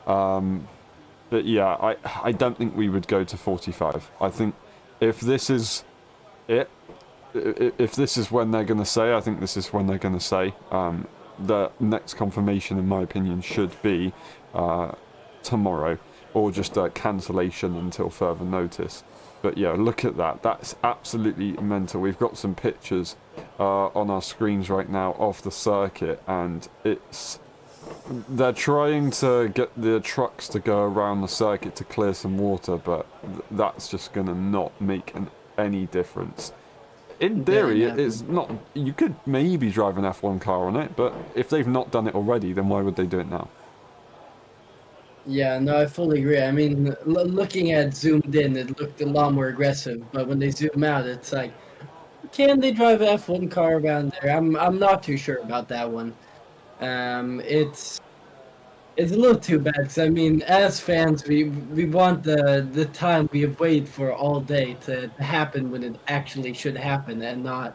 But yeah, I don't think we would go to 45. I think if this is it, if this is when they're going to say, I think this is when they're going to say. The next confirmation, in my opinion, should be tomorrow, or just a cancellation until further notice. But yeah, look at that. That's absolutely mental. We've got some pictures on our screens right now of the circuit, and they're trying to get the trucks to go around the circuit to clear some water, but that's just going to not make any difference. In theory, it's not. You could maybe drive an F1 car on it, but if they've not done it already, then why would they do it now?
Yeah, no, I fully agree. I mean, looking at zoomed in, it looked a lot more aggressive, but when they zoom out, it's like, can they drive an F1 car around there? I'm not too sure about that one. It's a little too bad, 'cause I mean, as fans, we want the time we have waited for all day to happen when it actually should happen, and not,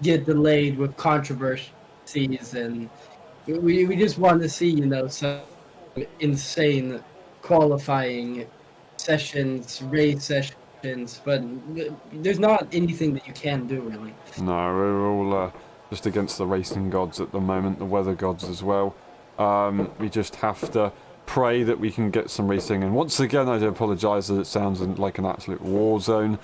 get delayed with controversies, and we just want to see, some insane qualifying sessions, race sessions, but there's not anything that you can do, really.
No, we're all just against the racing gods at the moment, the weather gods as well. We just have to pray that we can get some racing. And once again, I do apologise that it sounds like an absolute war zone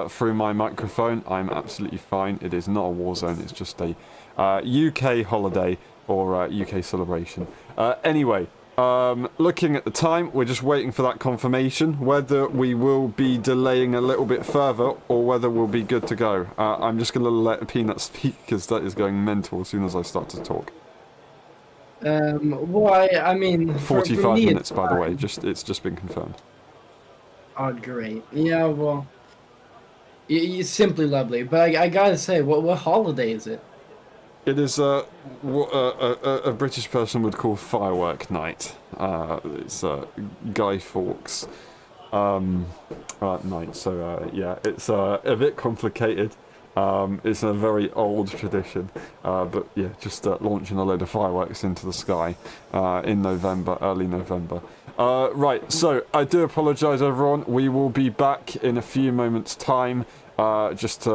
through my microphone. I'm absolutely fine. It is not a war zone. It's just a UK holiday or UK celebration. Anyway, looking at the time, we're just waiting for that confirmation, whether we will be delaying a little bit further or whether we'll be good to go. I'm just going to let Peanut speak, because that is going mental as soon as I start to talk.
Well, I mean, for
45
me,
minutes,
it's
by the way.
fine.
It's just been confirmed.
Oh, great. Yeah, well, it's simply lovely. But I gotta say, what holiday is it?
It is what a British person would call firework night. It's Guy Fawkes night. So yeah, it's a bit complicated. It's a very old tradition, but yeah, just launching a load of fireworks into the sky in November, early November. Right, so I do apologise, everyone. We will be back in a few moments' time. Just to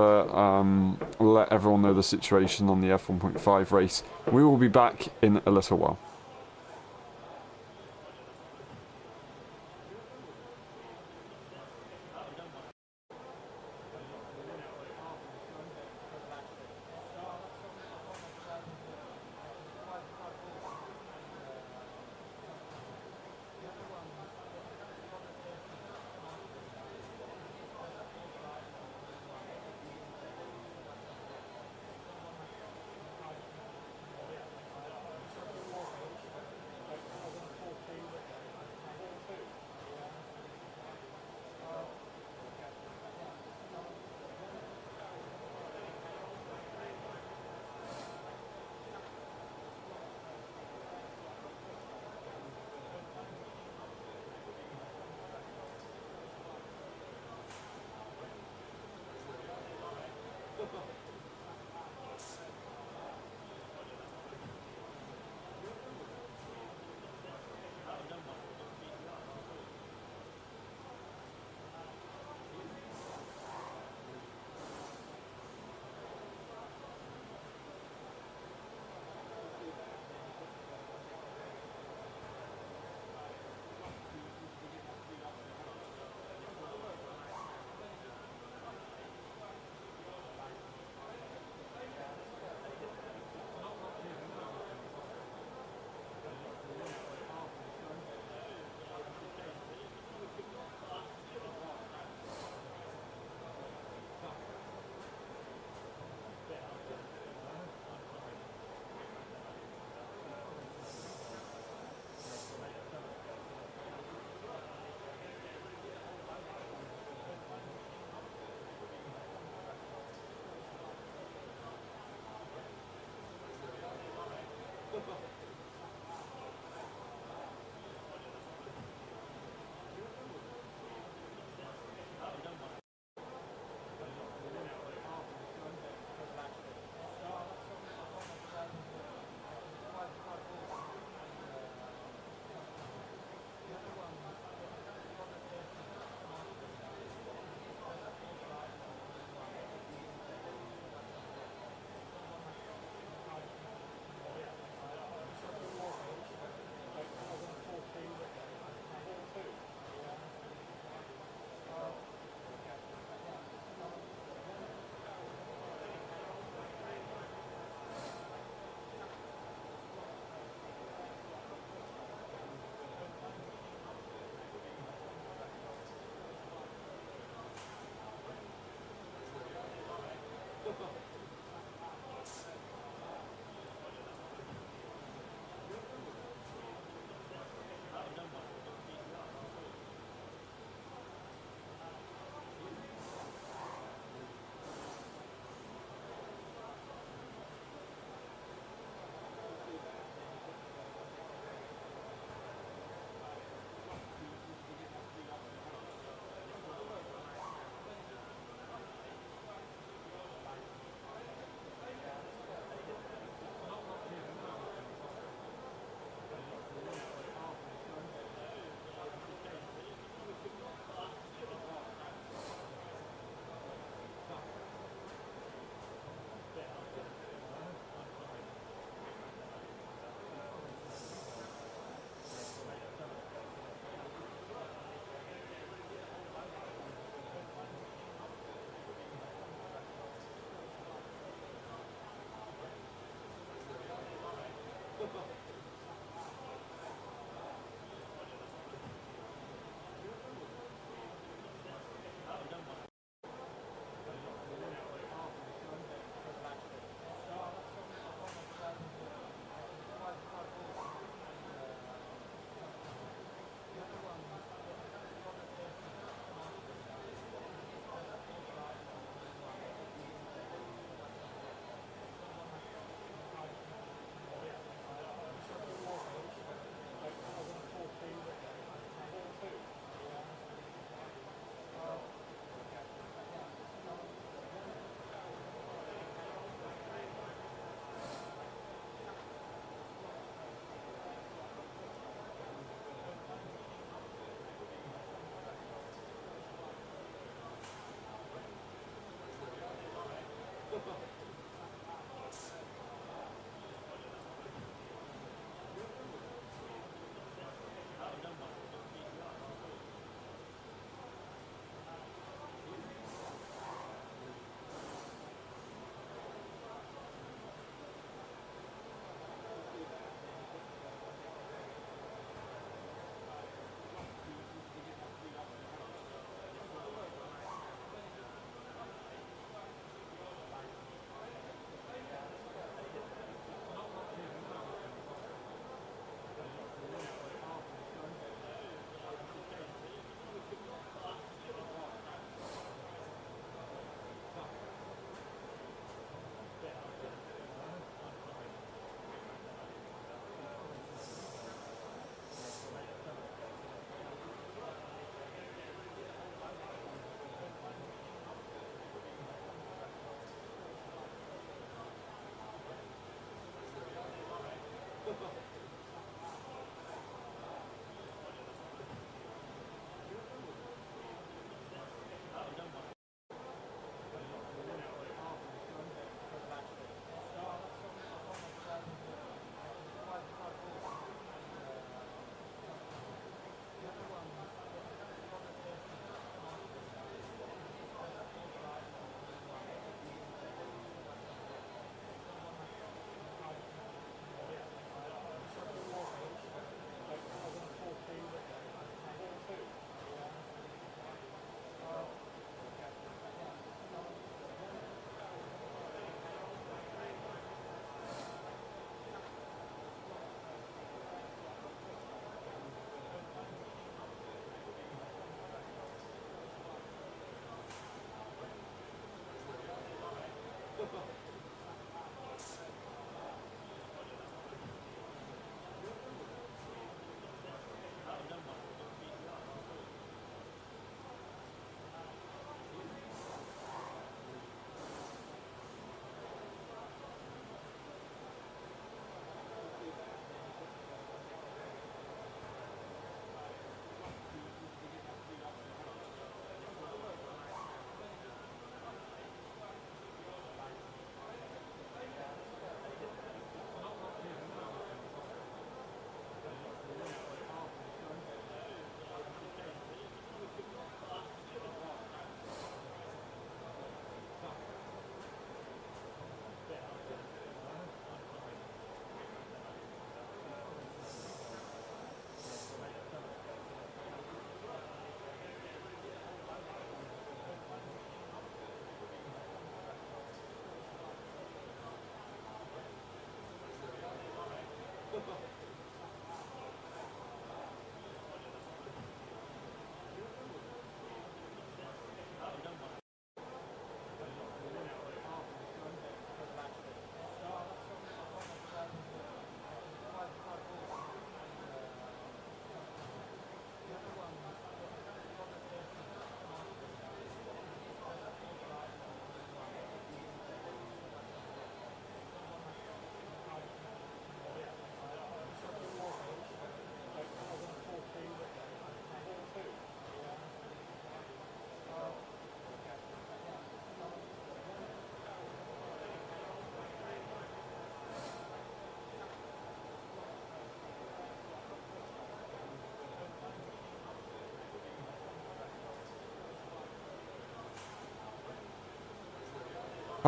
let everyone know the situation on the F1.5 race. We will be back in a little while.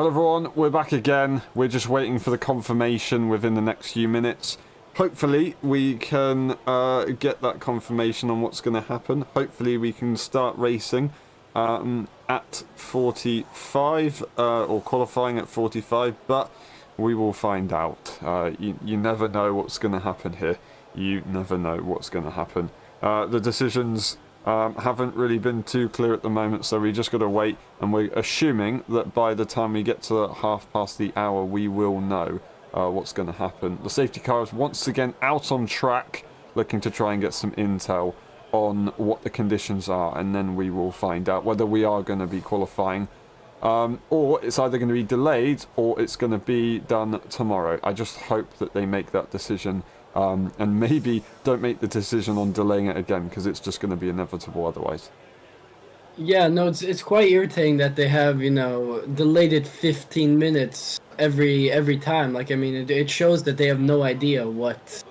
Hello everyone, we're back again. We're just waiting for the confirmation within the next few minutes. Hopefully we can get that confirmation on what's going to happen. Hopefully we can start racing at 45 or qualifying at 45, but we will find out. You never know what's going to happen here. You never know what's going to happen. The decisions haven't really been too clear at the moment, so we just got to wait, and we're assuming that by the time we get to half past the hour we will know what's going to happen. The safety car is once again out on track, looking to try and get some intel on what the conditions are, and then we will find out whether we are going to be qualifying, or it's either going to be delayed or it's going to be done tomorrow. I just hope that they make that decision, and maybe don't make the decision on delaying it again, because it's just going to be inevitable otherwise.
Yeah, no, it's quite irritating that they have, you know, delayed it 15 minutes every time. Like, I mean, it shows that they have no idea what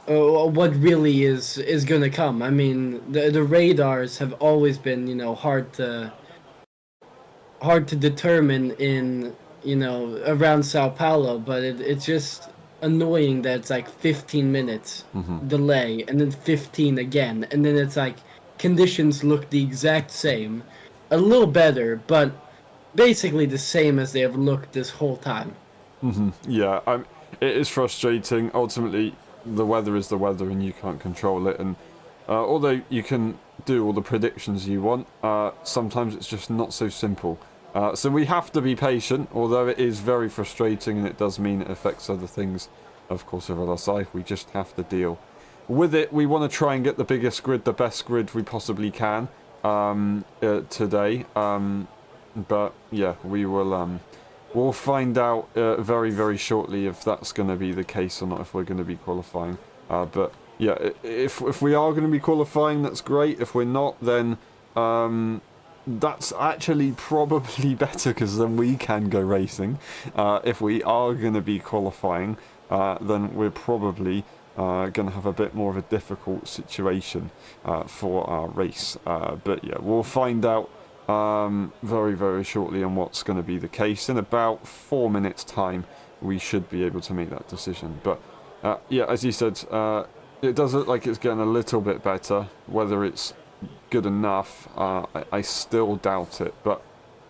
really is gonna come. I mean, the radars have always been, you know, hard to determine in, you know, around Sao Paulo, but it's just annoying that it's like 15 minutes delay and then 15 again, and then it's like conditions look the exact same, a little better, but basically the same as they have looked this whole time.
Yeah, it is frustrating. Ultimately, the weather is the weather, and you can't control it. And although you can do all the predictions you want, sometimes it's just not so simple. So we have to be patient, although it is very frustrating, and it does mean it affects other things, of course, of our life. We just have to deal with it. We want to try and get the biggest grid, the best grid we possibly can today. But yeah, we'll find out very, very shortly if that's going to be the case or not, if we're going to be qualifying. But yeah, if we are going to be qualifying, that's great. If we're not, then that's actually probably better, because then we can go racing. If we are going to be qualifying, then we're probably going to have a bit more of a difficult situation for our race. But yeah, we'll find out very, very shortly on what's going to be the case. In about 4 minutes time we should be able to make that decision. But yeah, as you said, it does look like it's getting a little bit better. Whether it's good enough, I still doubt it. But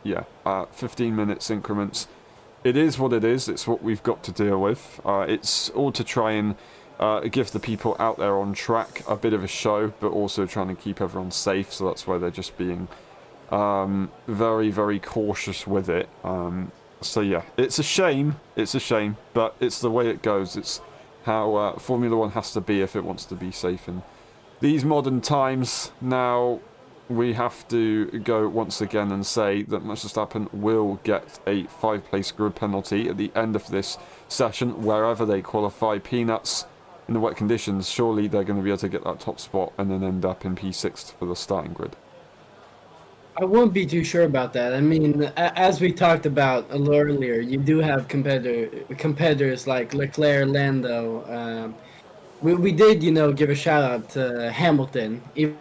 yeah, 15 minutes increments, it is what it is. It's what we've got to deal with. It's all to try and give the people out there on track a bit of a show, but also trying to keep everyone safe. So that's why they're just being very, very cautious with it. So yeah, it's a shame, but it's the way it goes. It's how Formula 1 has to be if it wants to be safe in these modern times. Now we have to go once again and say that Max Verstappen will get a 5-place grid penalty at the end of this session, wherever they qualify. Peanuts in the wet conditions, surely they're going to be able to get that top spot and then end up in P6 for the starting grid.
I won't be too sure about that. I mean, as we talked about a little earlier, you do have competitors like Leclerc, Lando. We did, you know, give a shout out to Hamilton, even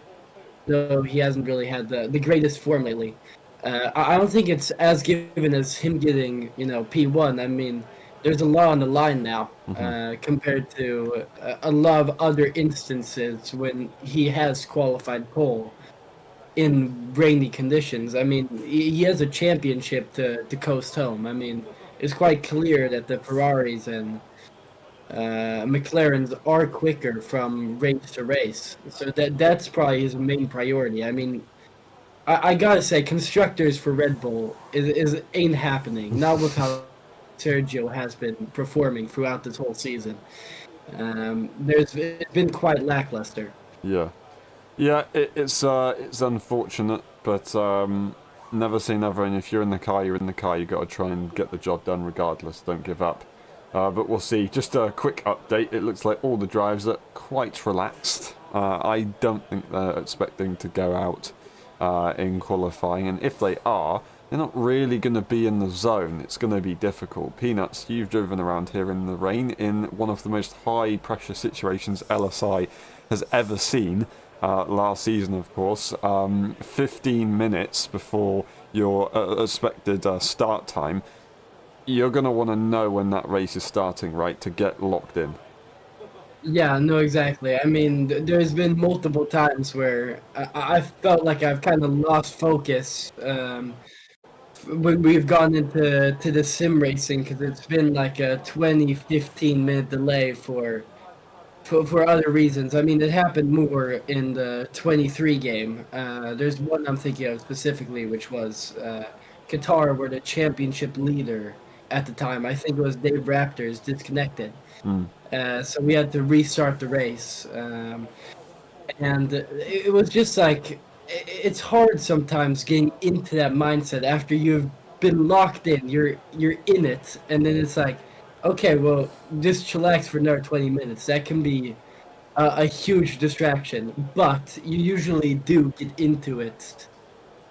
though he hasn't really had the greatest form lately. I don't think it's as given as him getting, you know, P1. I mean, there's a lot on the line now compared to a lot of other instances when he has qualified pole in rainy conditions. I mean, he has a championship to coast home. I mean, it's quite clear that the Ferraris and McLarens are quicker from race to race. So that's probably his main priority. I mean, I gotta say, constructors for Red Bull is ain't happening. Not with how Sergio has been performing throughout this whole season. It's been quite lackluster.
Yeah. Yeah, it's unfortunate, but never say never, and if you're in the car, you're in the car. You got to try and get the job done regardless. Don't give up. But we'll see. Just a quick update. It looks like all the drivers are quite relaxed. I don't think they're expecting to go out in qualifying, and if they are, they're not really going to be in the zone. It's going to be difficult. Peanuts, you've driven around here in the rain in one of the most high pressure situations LSI has ever seen. last season, of course, 15 minutes before your expected start time, you're going to want to know when that race is starting, right, to get locked in.
Yeah, no, exactly. I mean, there's been multiple times where I felt like I've kind of lost focus when we've gone into the sim racing because it's been like a 15-minute delay for other reasons. I mean, it happened more in the 23 game. There's one I'm thinking of specifically, which was Qatar were the championship leader at the time. I think it was Dave Raptors disconnected. So we had to restart the race. And it was just like, it's hard sometimes getting into that mindset after you've been locked in. You're in it. And then it's like, okay, well, just chillax for another 20 minutes. That can be a huge distraction, but you usually do get into it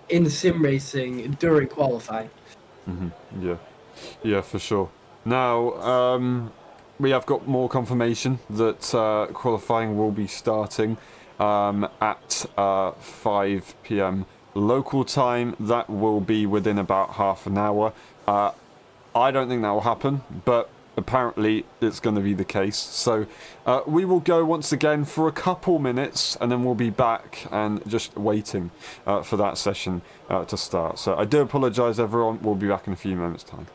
in sim racing during qualifying.
Yeah, yeah, for sure. Now, we have got more confirmation that qualifying will be starting at 5 p.m. local time. That will be within about half an hour. I don't think that will happen, but apparently it's going to be the case. So we will go once again for a couple minutes and then we'll be back and just waiting for that session to start. So I do apologise, everyone. We'll be back in a few moments' time.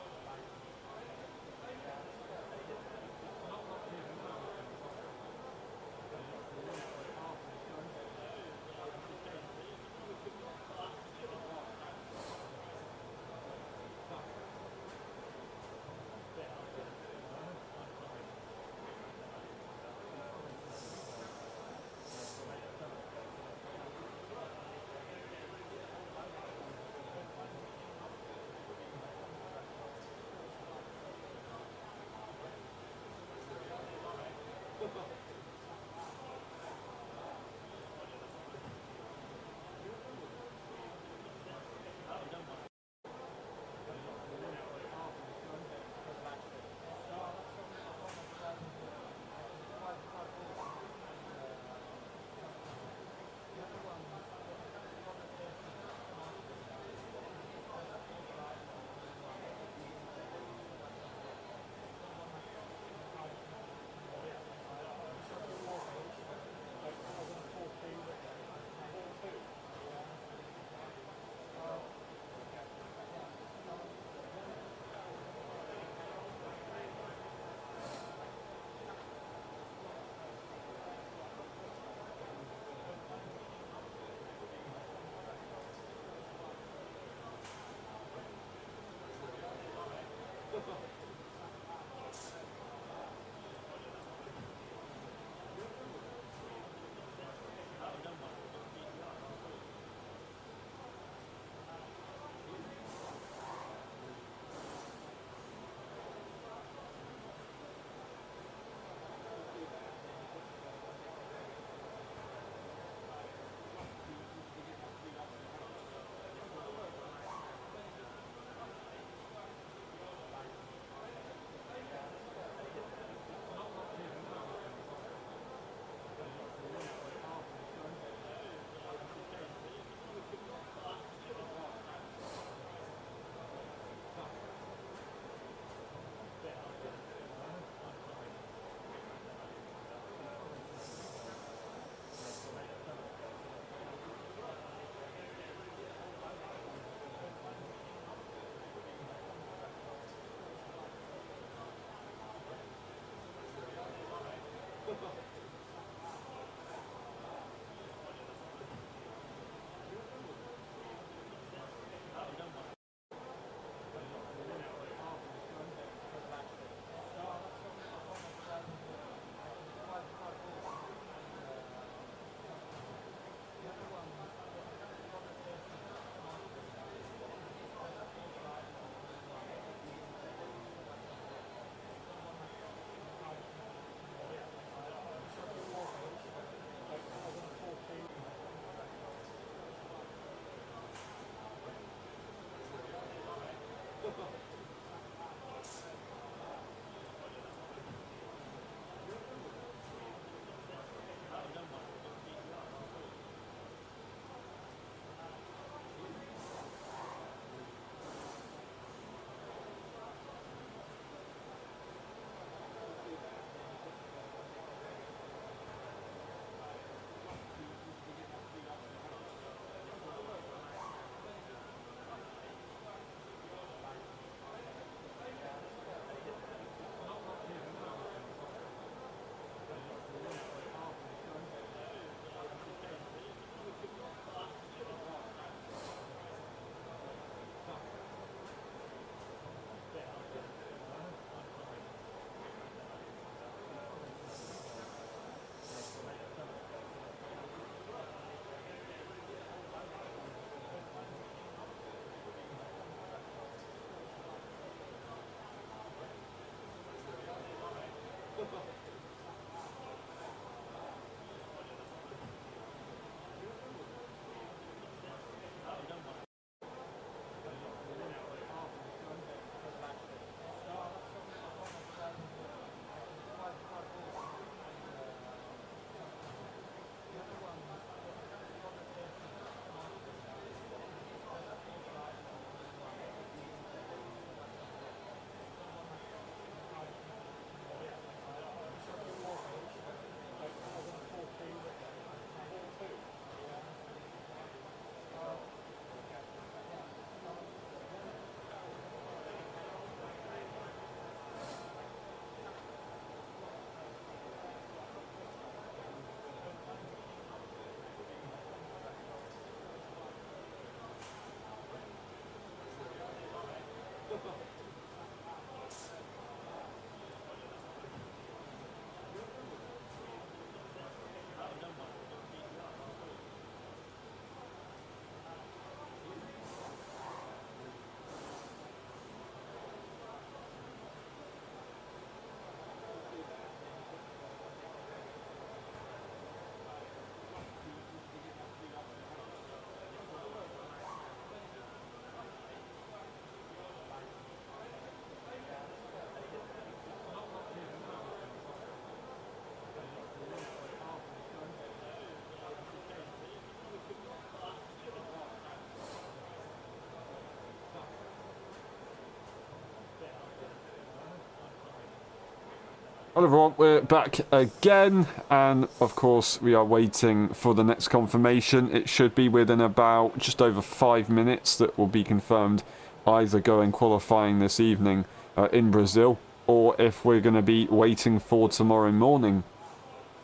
Hello everyone, we're back again, and of course we are waiting for the next confirmation. It should be within about just over 5 minutes that will be confirmed either going qualifying this evening in Brazil, or if we're going to be waiting for tomorrow morning.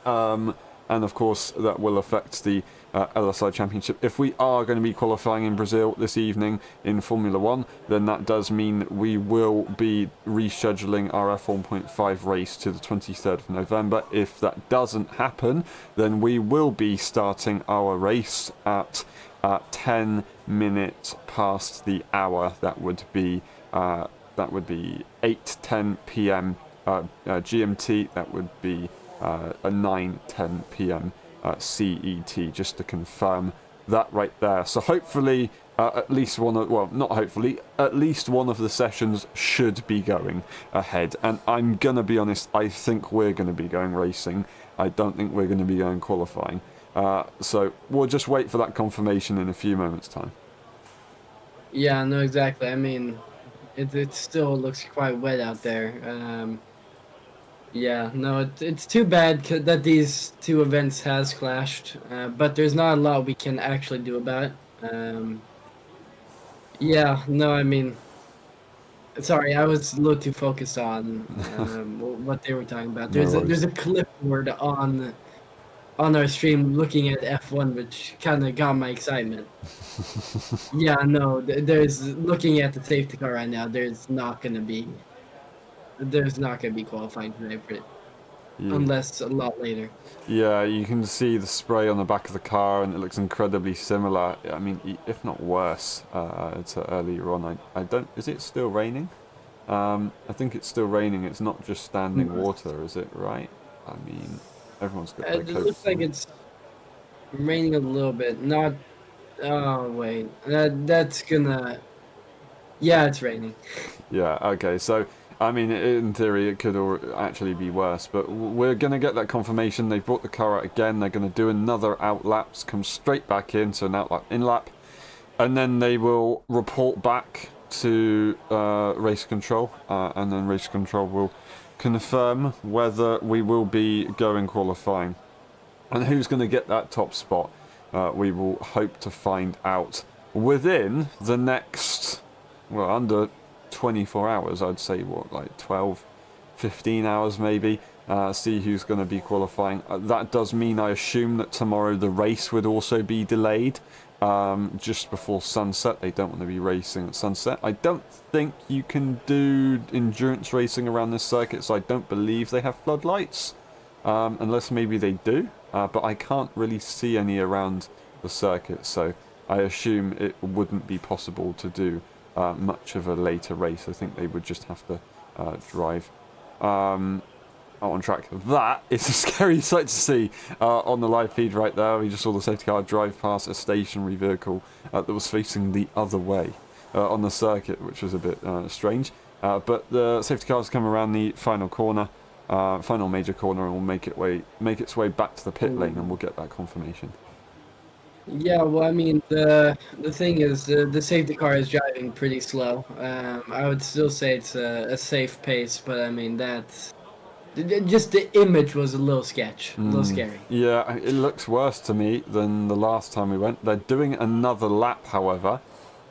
And of course that will affect the LSI Championship. If we are going to be qualifying in Brazil this evening in Formula 1, then that does mean we will be rescheduling our F1.5 race to the 23rd of November. If that doesn't happen, then we will be starting our race at 10 minutes past the hour. That would be 8:10 p.m. GMT. That would be a 9:10 p.m. CET, just to confirm that right there. So hopefully at least one of, well, not hopefully, at least one of the sessions should be going ahead. And I'm gonna be honest, I think we're gonna be going racing. I don't think we're gonna be going qualifying. So we'll just wait for that confirmation in a few moments' time.
Yeah, no, exactly. I mean, it still looks quite wet out there. Yeah, no, it's too bad that these two events has clashed, but there's not a lot we can actually do about it. Yeah, no, I mean, sorry, I was a little too focused on what they were talking about.
No
There's
worries.
a clipboard on our stream looking at F1, which kind of got my excitement. Yeah, no, there's looking at the safety car right now. There's not gonna be qualifying today for it,
Yeah.
unless a lot later.
Yeah, you can see the spray on the back of the car, and it looks incredibly similar. I mean, if not worse, to earlier on. I don't. Is it still raining? I think it's still raining. It's not just standing water, is it? Right? I mean, everyone's got their
It
coats
looks like
on.
it's raining a little bit. Not. Oh wait, that's gonna. Yeah, it's raining.
Yeah. Okay. So, I mean, in theory, it could actually be worse, but we're gonna get that confirmation. They've brought the car out again. They're gonna do another outlaps, come straight back into an outlap in-lap, and then they will report back to race control, and then race control will confirm whether we will be going qualifying. And who's going to get that top spot, we will hope to find out within the next, well, under 24 hours, I'd say, what, like 12, 15 hours maybe, see who's going to be qualifying. That does mean, I assume, that tomorrow the race would also be delayed just before sunset. They don't want to be racing at sunset. I don't think you can do endurance racing around this circuit, so I don't believe they have floodlights, unless maybe they do. But I can't really see any around the circuit, so I assume it wouldn't be possible to do much of a later race. I think they would just have to drive on track. That is a scary sight to see on the live feed right there. We just saw the safety car drive past a stationary vehicle that was facing the other way on the circuit, which was a bit strange. But the safety car has come around the final corner. Final major corner, and will make its way back to the pit lane, and we'll get that confirmation.
Yeah, well, I mean, the thing is, the safety car is driving pretty slow. I would still say it's a safe pace, but I mean just the image was a little a little scary.
Yeah, it looks worse to me than the last time we went. They're doing another lap, however,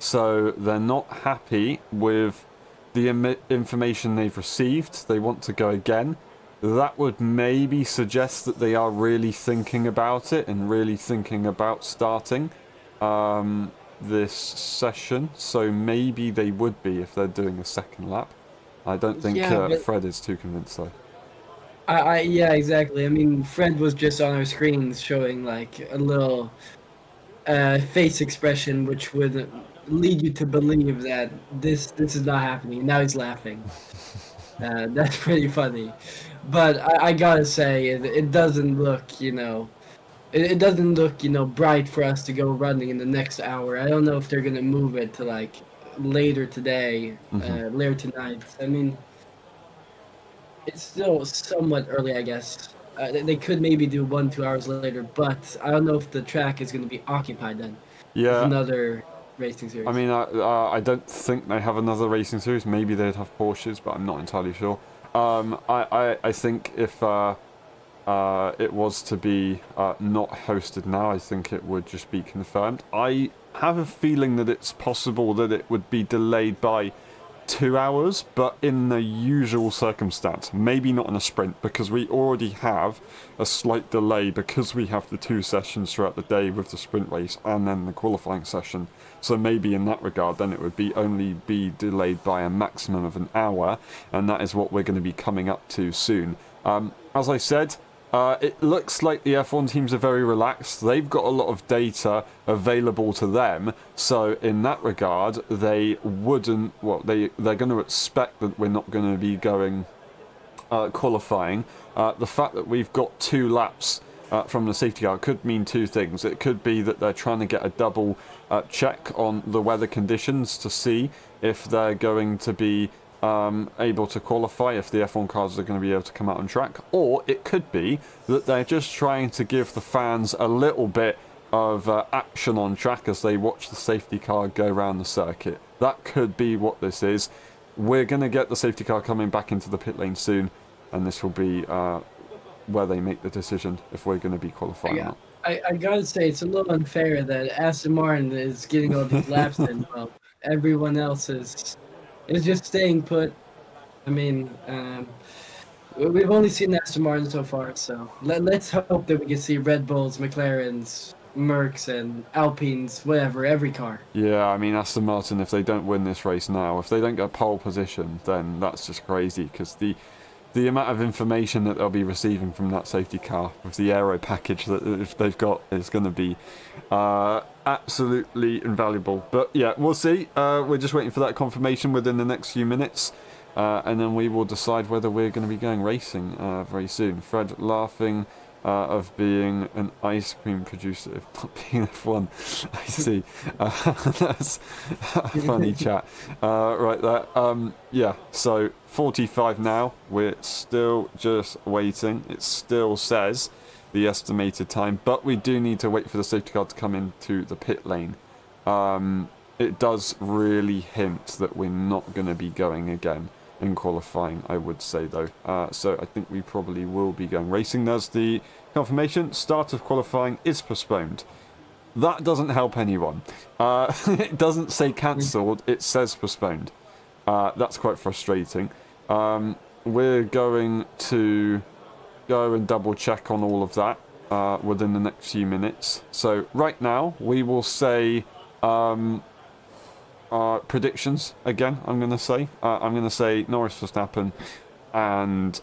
so they're not happy with the information they've received. They want to go again. That would maybe suggest that they are really thinking about it and really thinking about starting this session. So maybe they would be if they're doing a second lap. I don't think Fred is too convinced though.
Yeah, exactly. I mean, Fred was just on our screens showing like a little face expression, which would lead you to believe that this is not happening. Now he's laughing. That's pretty funny, but I gotta say it doesn't look, it doesn't look, bright for us to go running in the next hour. I don't know if they're gonna move it to like later today, later tonight. I mean, it's still somewhat early, I guess. They could maybe do 1-2 hours later, but I don't know if the track is gonna be occupied then.
Yeah.
With another racing series.
I mean, I don't think they have another racing series. Maybe they'd have Porsches, but I'm not entirely sure. I think if it was to be not hosted now, I think it would just be confirmed. I have a feeling that it's possible that it would be delayed by 2 hours, but in the usual circumstance, maybe not in a sprint, because we already have a slight delay because we have the 2 sessions throughout the day with the sprint race and then the qualifying session. So maybe in that regard, then it would be only be delayed by a maximum of an hour, and that is what we're going to be coming up to soon. As I said, it looks like the F1 teams are very relaxed. They've got a lot of data available to them, so in that regard, they wouldn't. Well, they're going to expect that we're not going to be going qualifying. The fact that we've got 2 laps from the safety car could mean 2 things. It could be that they're trying to get a double check on the weather conditions to see if they're going to be able to qualify, if the F1 cars are going to be able to come out on track, or it could be that they're just trying to give the fans a little bit of action on track as they watch the safety car go around the circuit. That could be what this is. We're going to get the safety car coming back into the pit lane soon, and this will be where they make the decision if we're going to be qualifying or not.
I gotta say, it's a little unfair that Aston Martin is getting all these laps in while everyone else is just staying put. I mean, we've only seen Aston Martin so far, so let's hope that we can see Red Bulls, McLarens, Mercs, and Alpines, whatever, every car.
Yeah, I mean, Aston Martin, if they don't win this race now, if they don't get pole position, then that's just crazy, because the amount of information that they'll be receiving from that safety car with the aero package that they've got is going to be absolutely invaluable. But yeah, we'll see. We're just waiting for that confirmation within the next few minutes, and then we will decide whether we're going to be going racing very soon. Fred laughing of being an ice cream producer, if not being F1. I see. That's a funny chat. Right there. Yeah, so 45 now. We're still just waiting. It still says the estimated time, but we do need to wait for the safety car to come into the pit lane. It does really hint that we're not going to be going again in qualifying, I would say, though. So I think we probably will be going racing. There's the confirmation. Start of qualifying is postponed. That doesn't help anyone. It doesn't say cancelled, it says postponed. That's quite frustrating. We're going to go and double check on all of that within the next few minutes. So right now we will say predictions again. I'm going to say Norris, Verstappen, and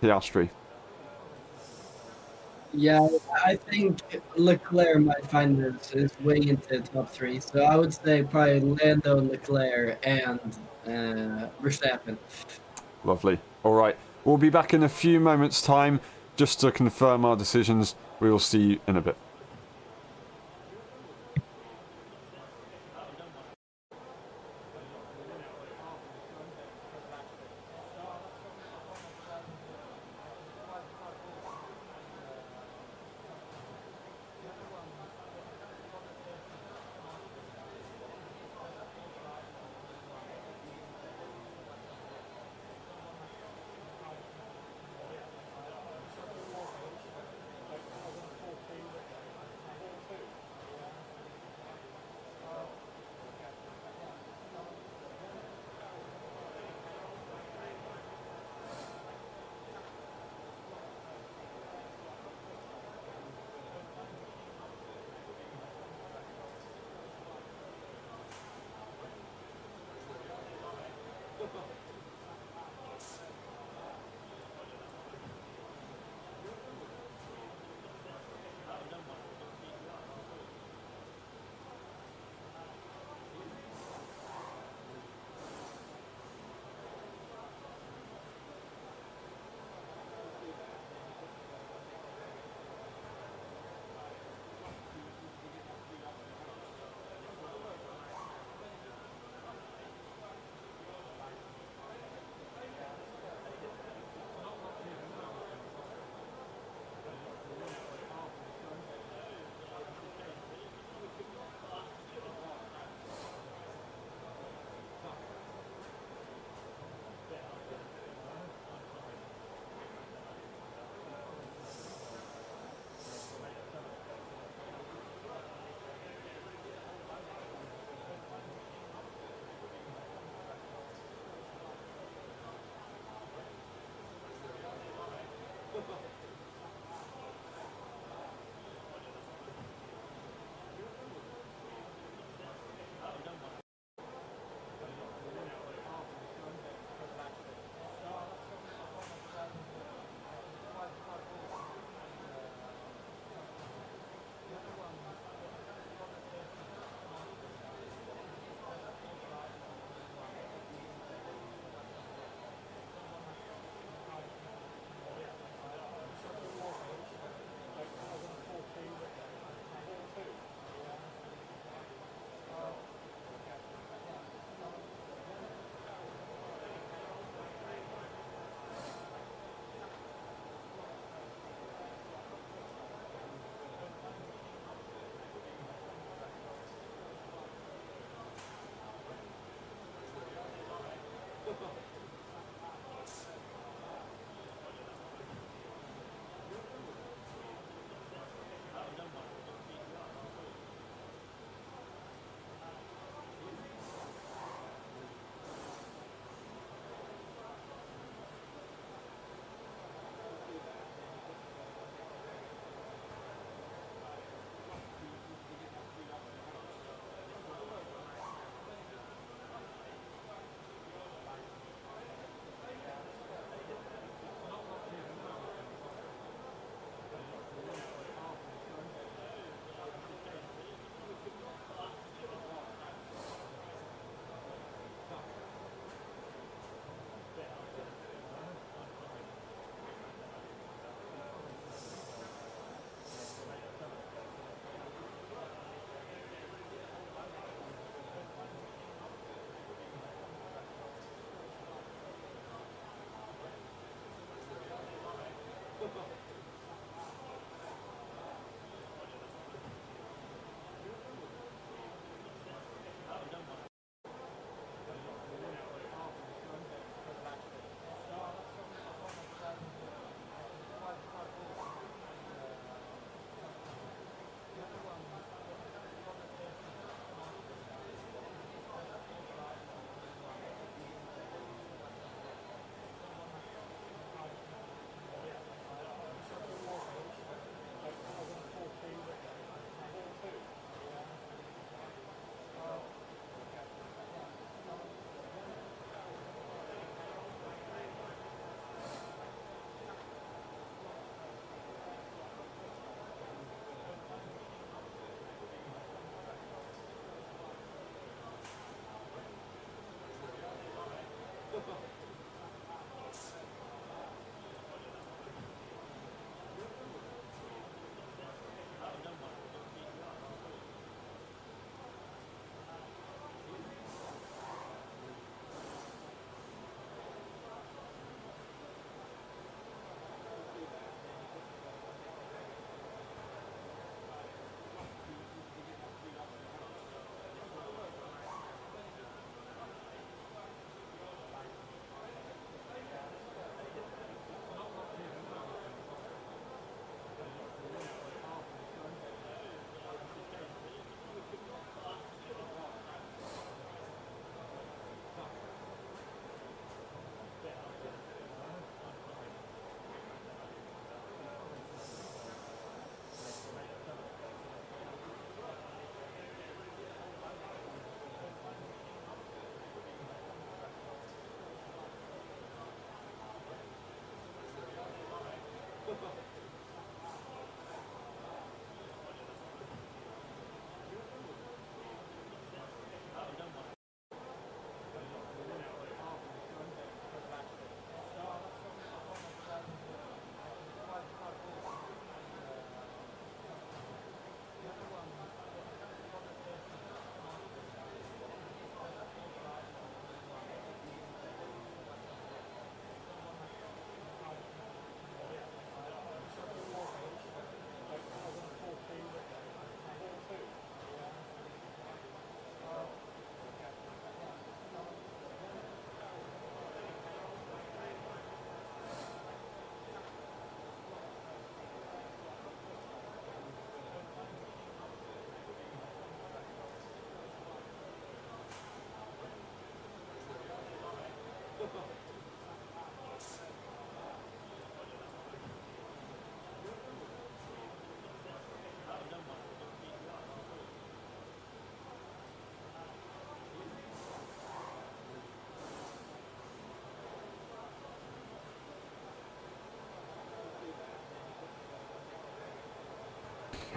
Piastri.
Yeah, I think Leclerc might find his way into the top 3. So I would say probably Lando, Leclerc, and Verstappen.
Lovely. All right. We'll be back in a few moments' time just to confirm our decisions. We will see you in a bit.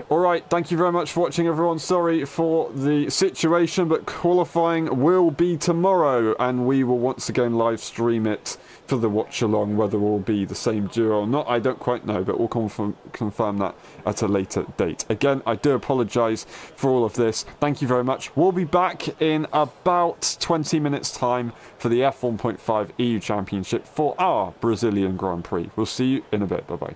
Alright, thank you very much for watching, everyone. Sorry for the situation, but qualifying will be tomorrow, and we will once again live stream it for the watch-along. Whether it will be the same duo or not, I don't quite know, but we'll confirm that at a later date. Again, I do apologise for all of this. Thank you very much. We'll be back in about 20 minutes' time for the F1.5 EU Championship for our Brazilian Grand Prix. We'll see you in a bit. Bye-bye.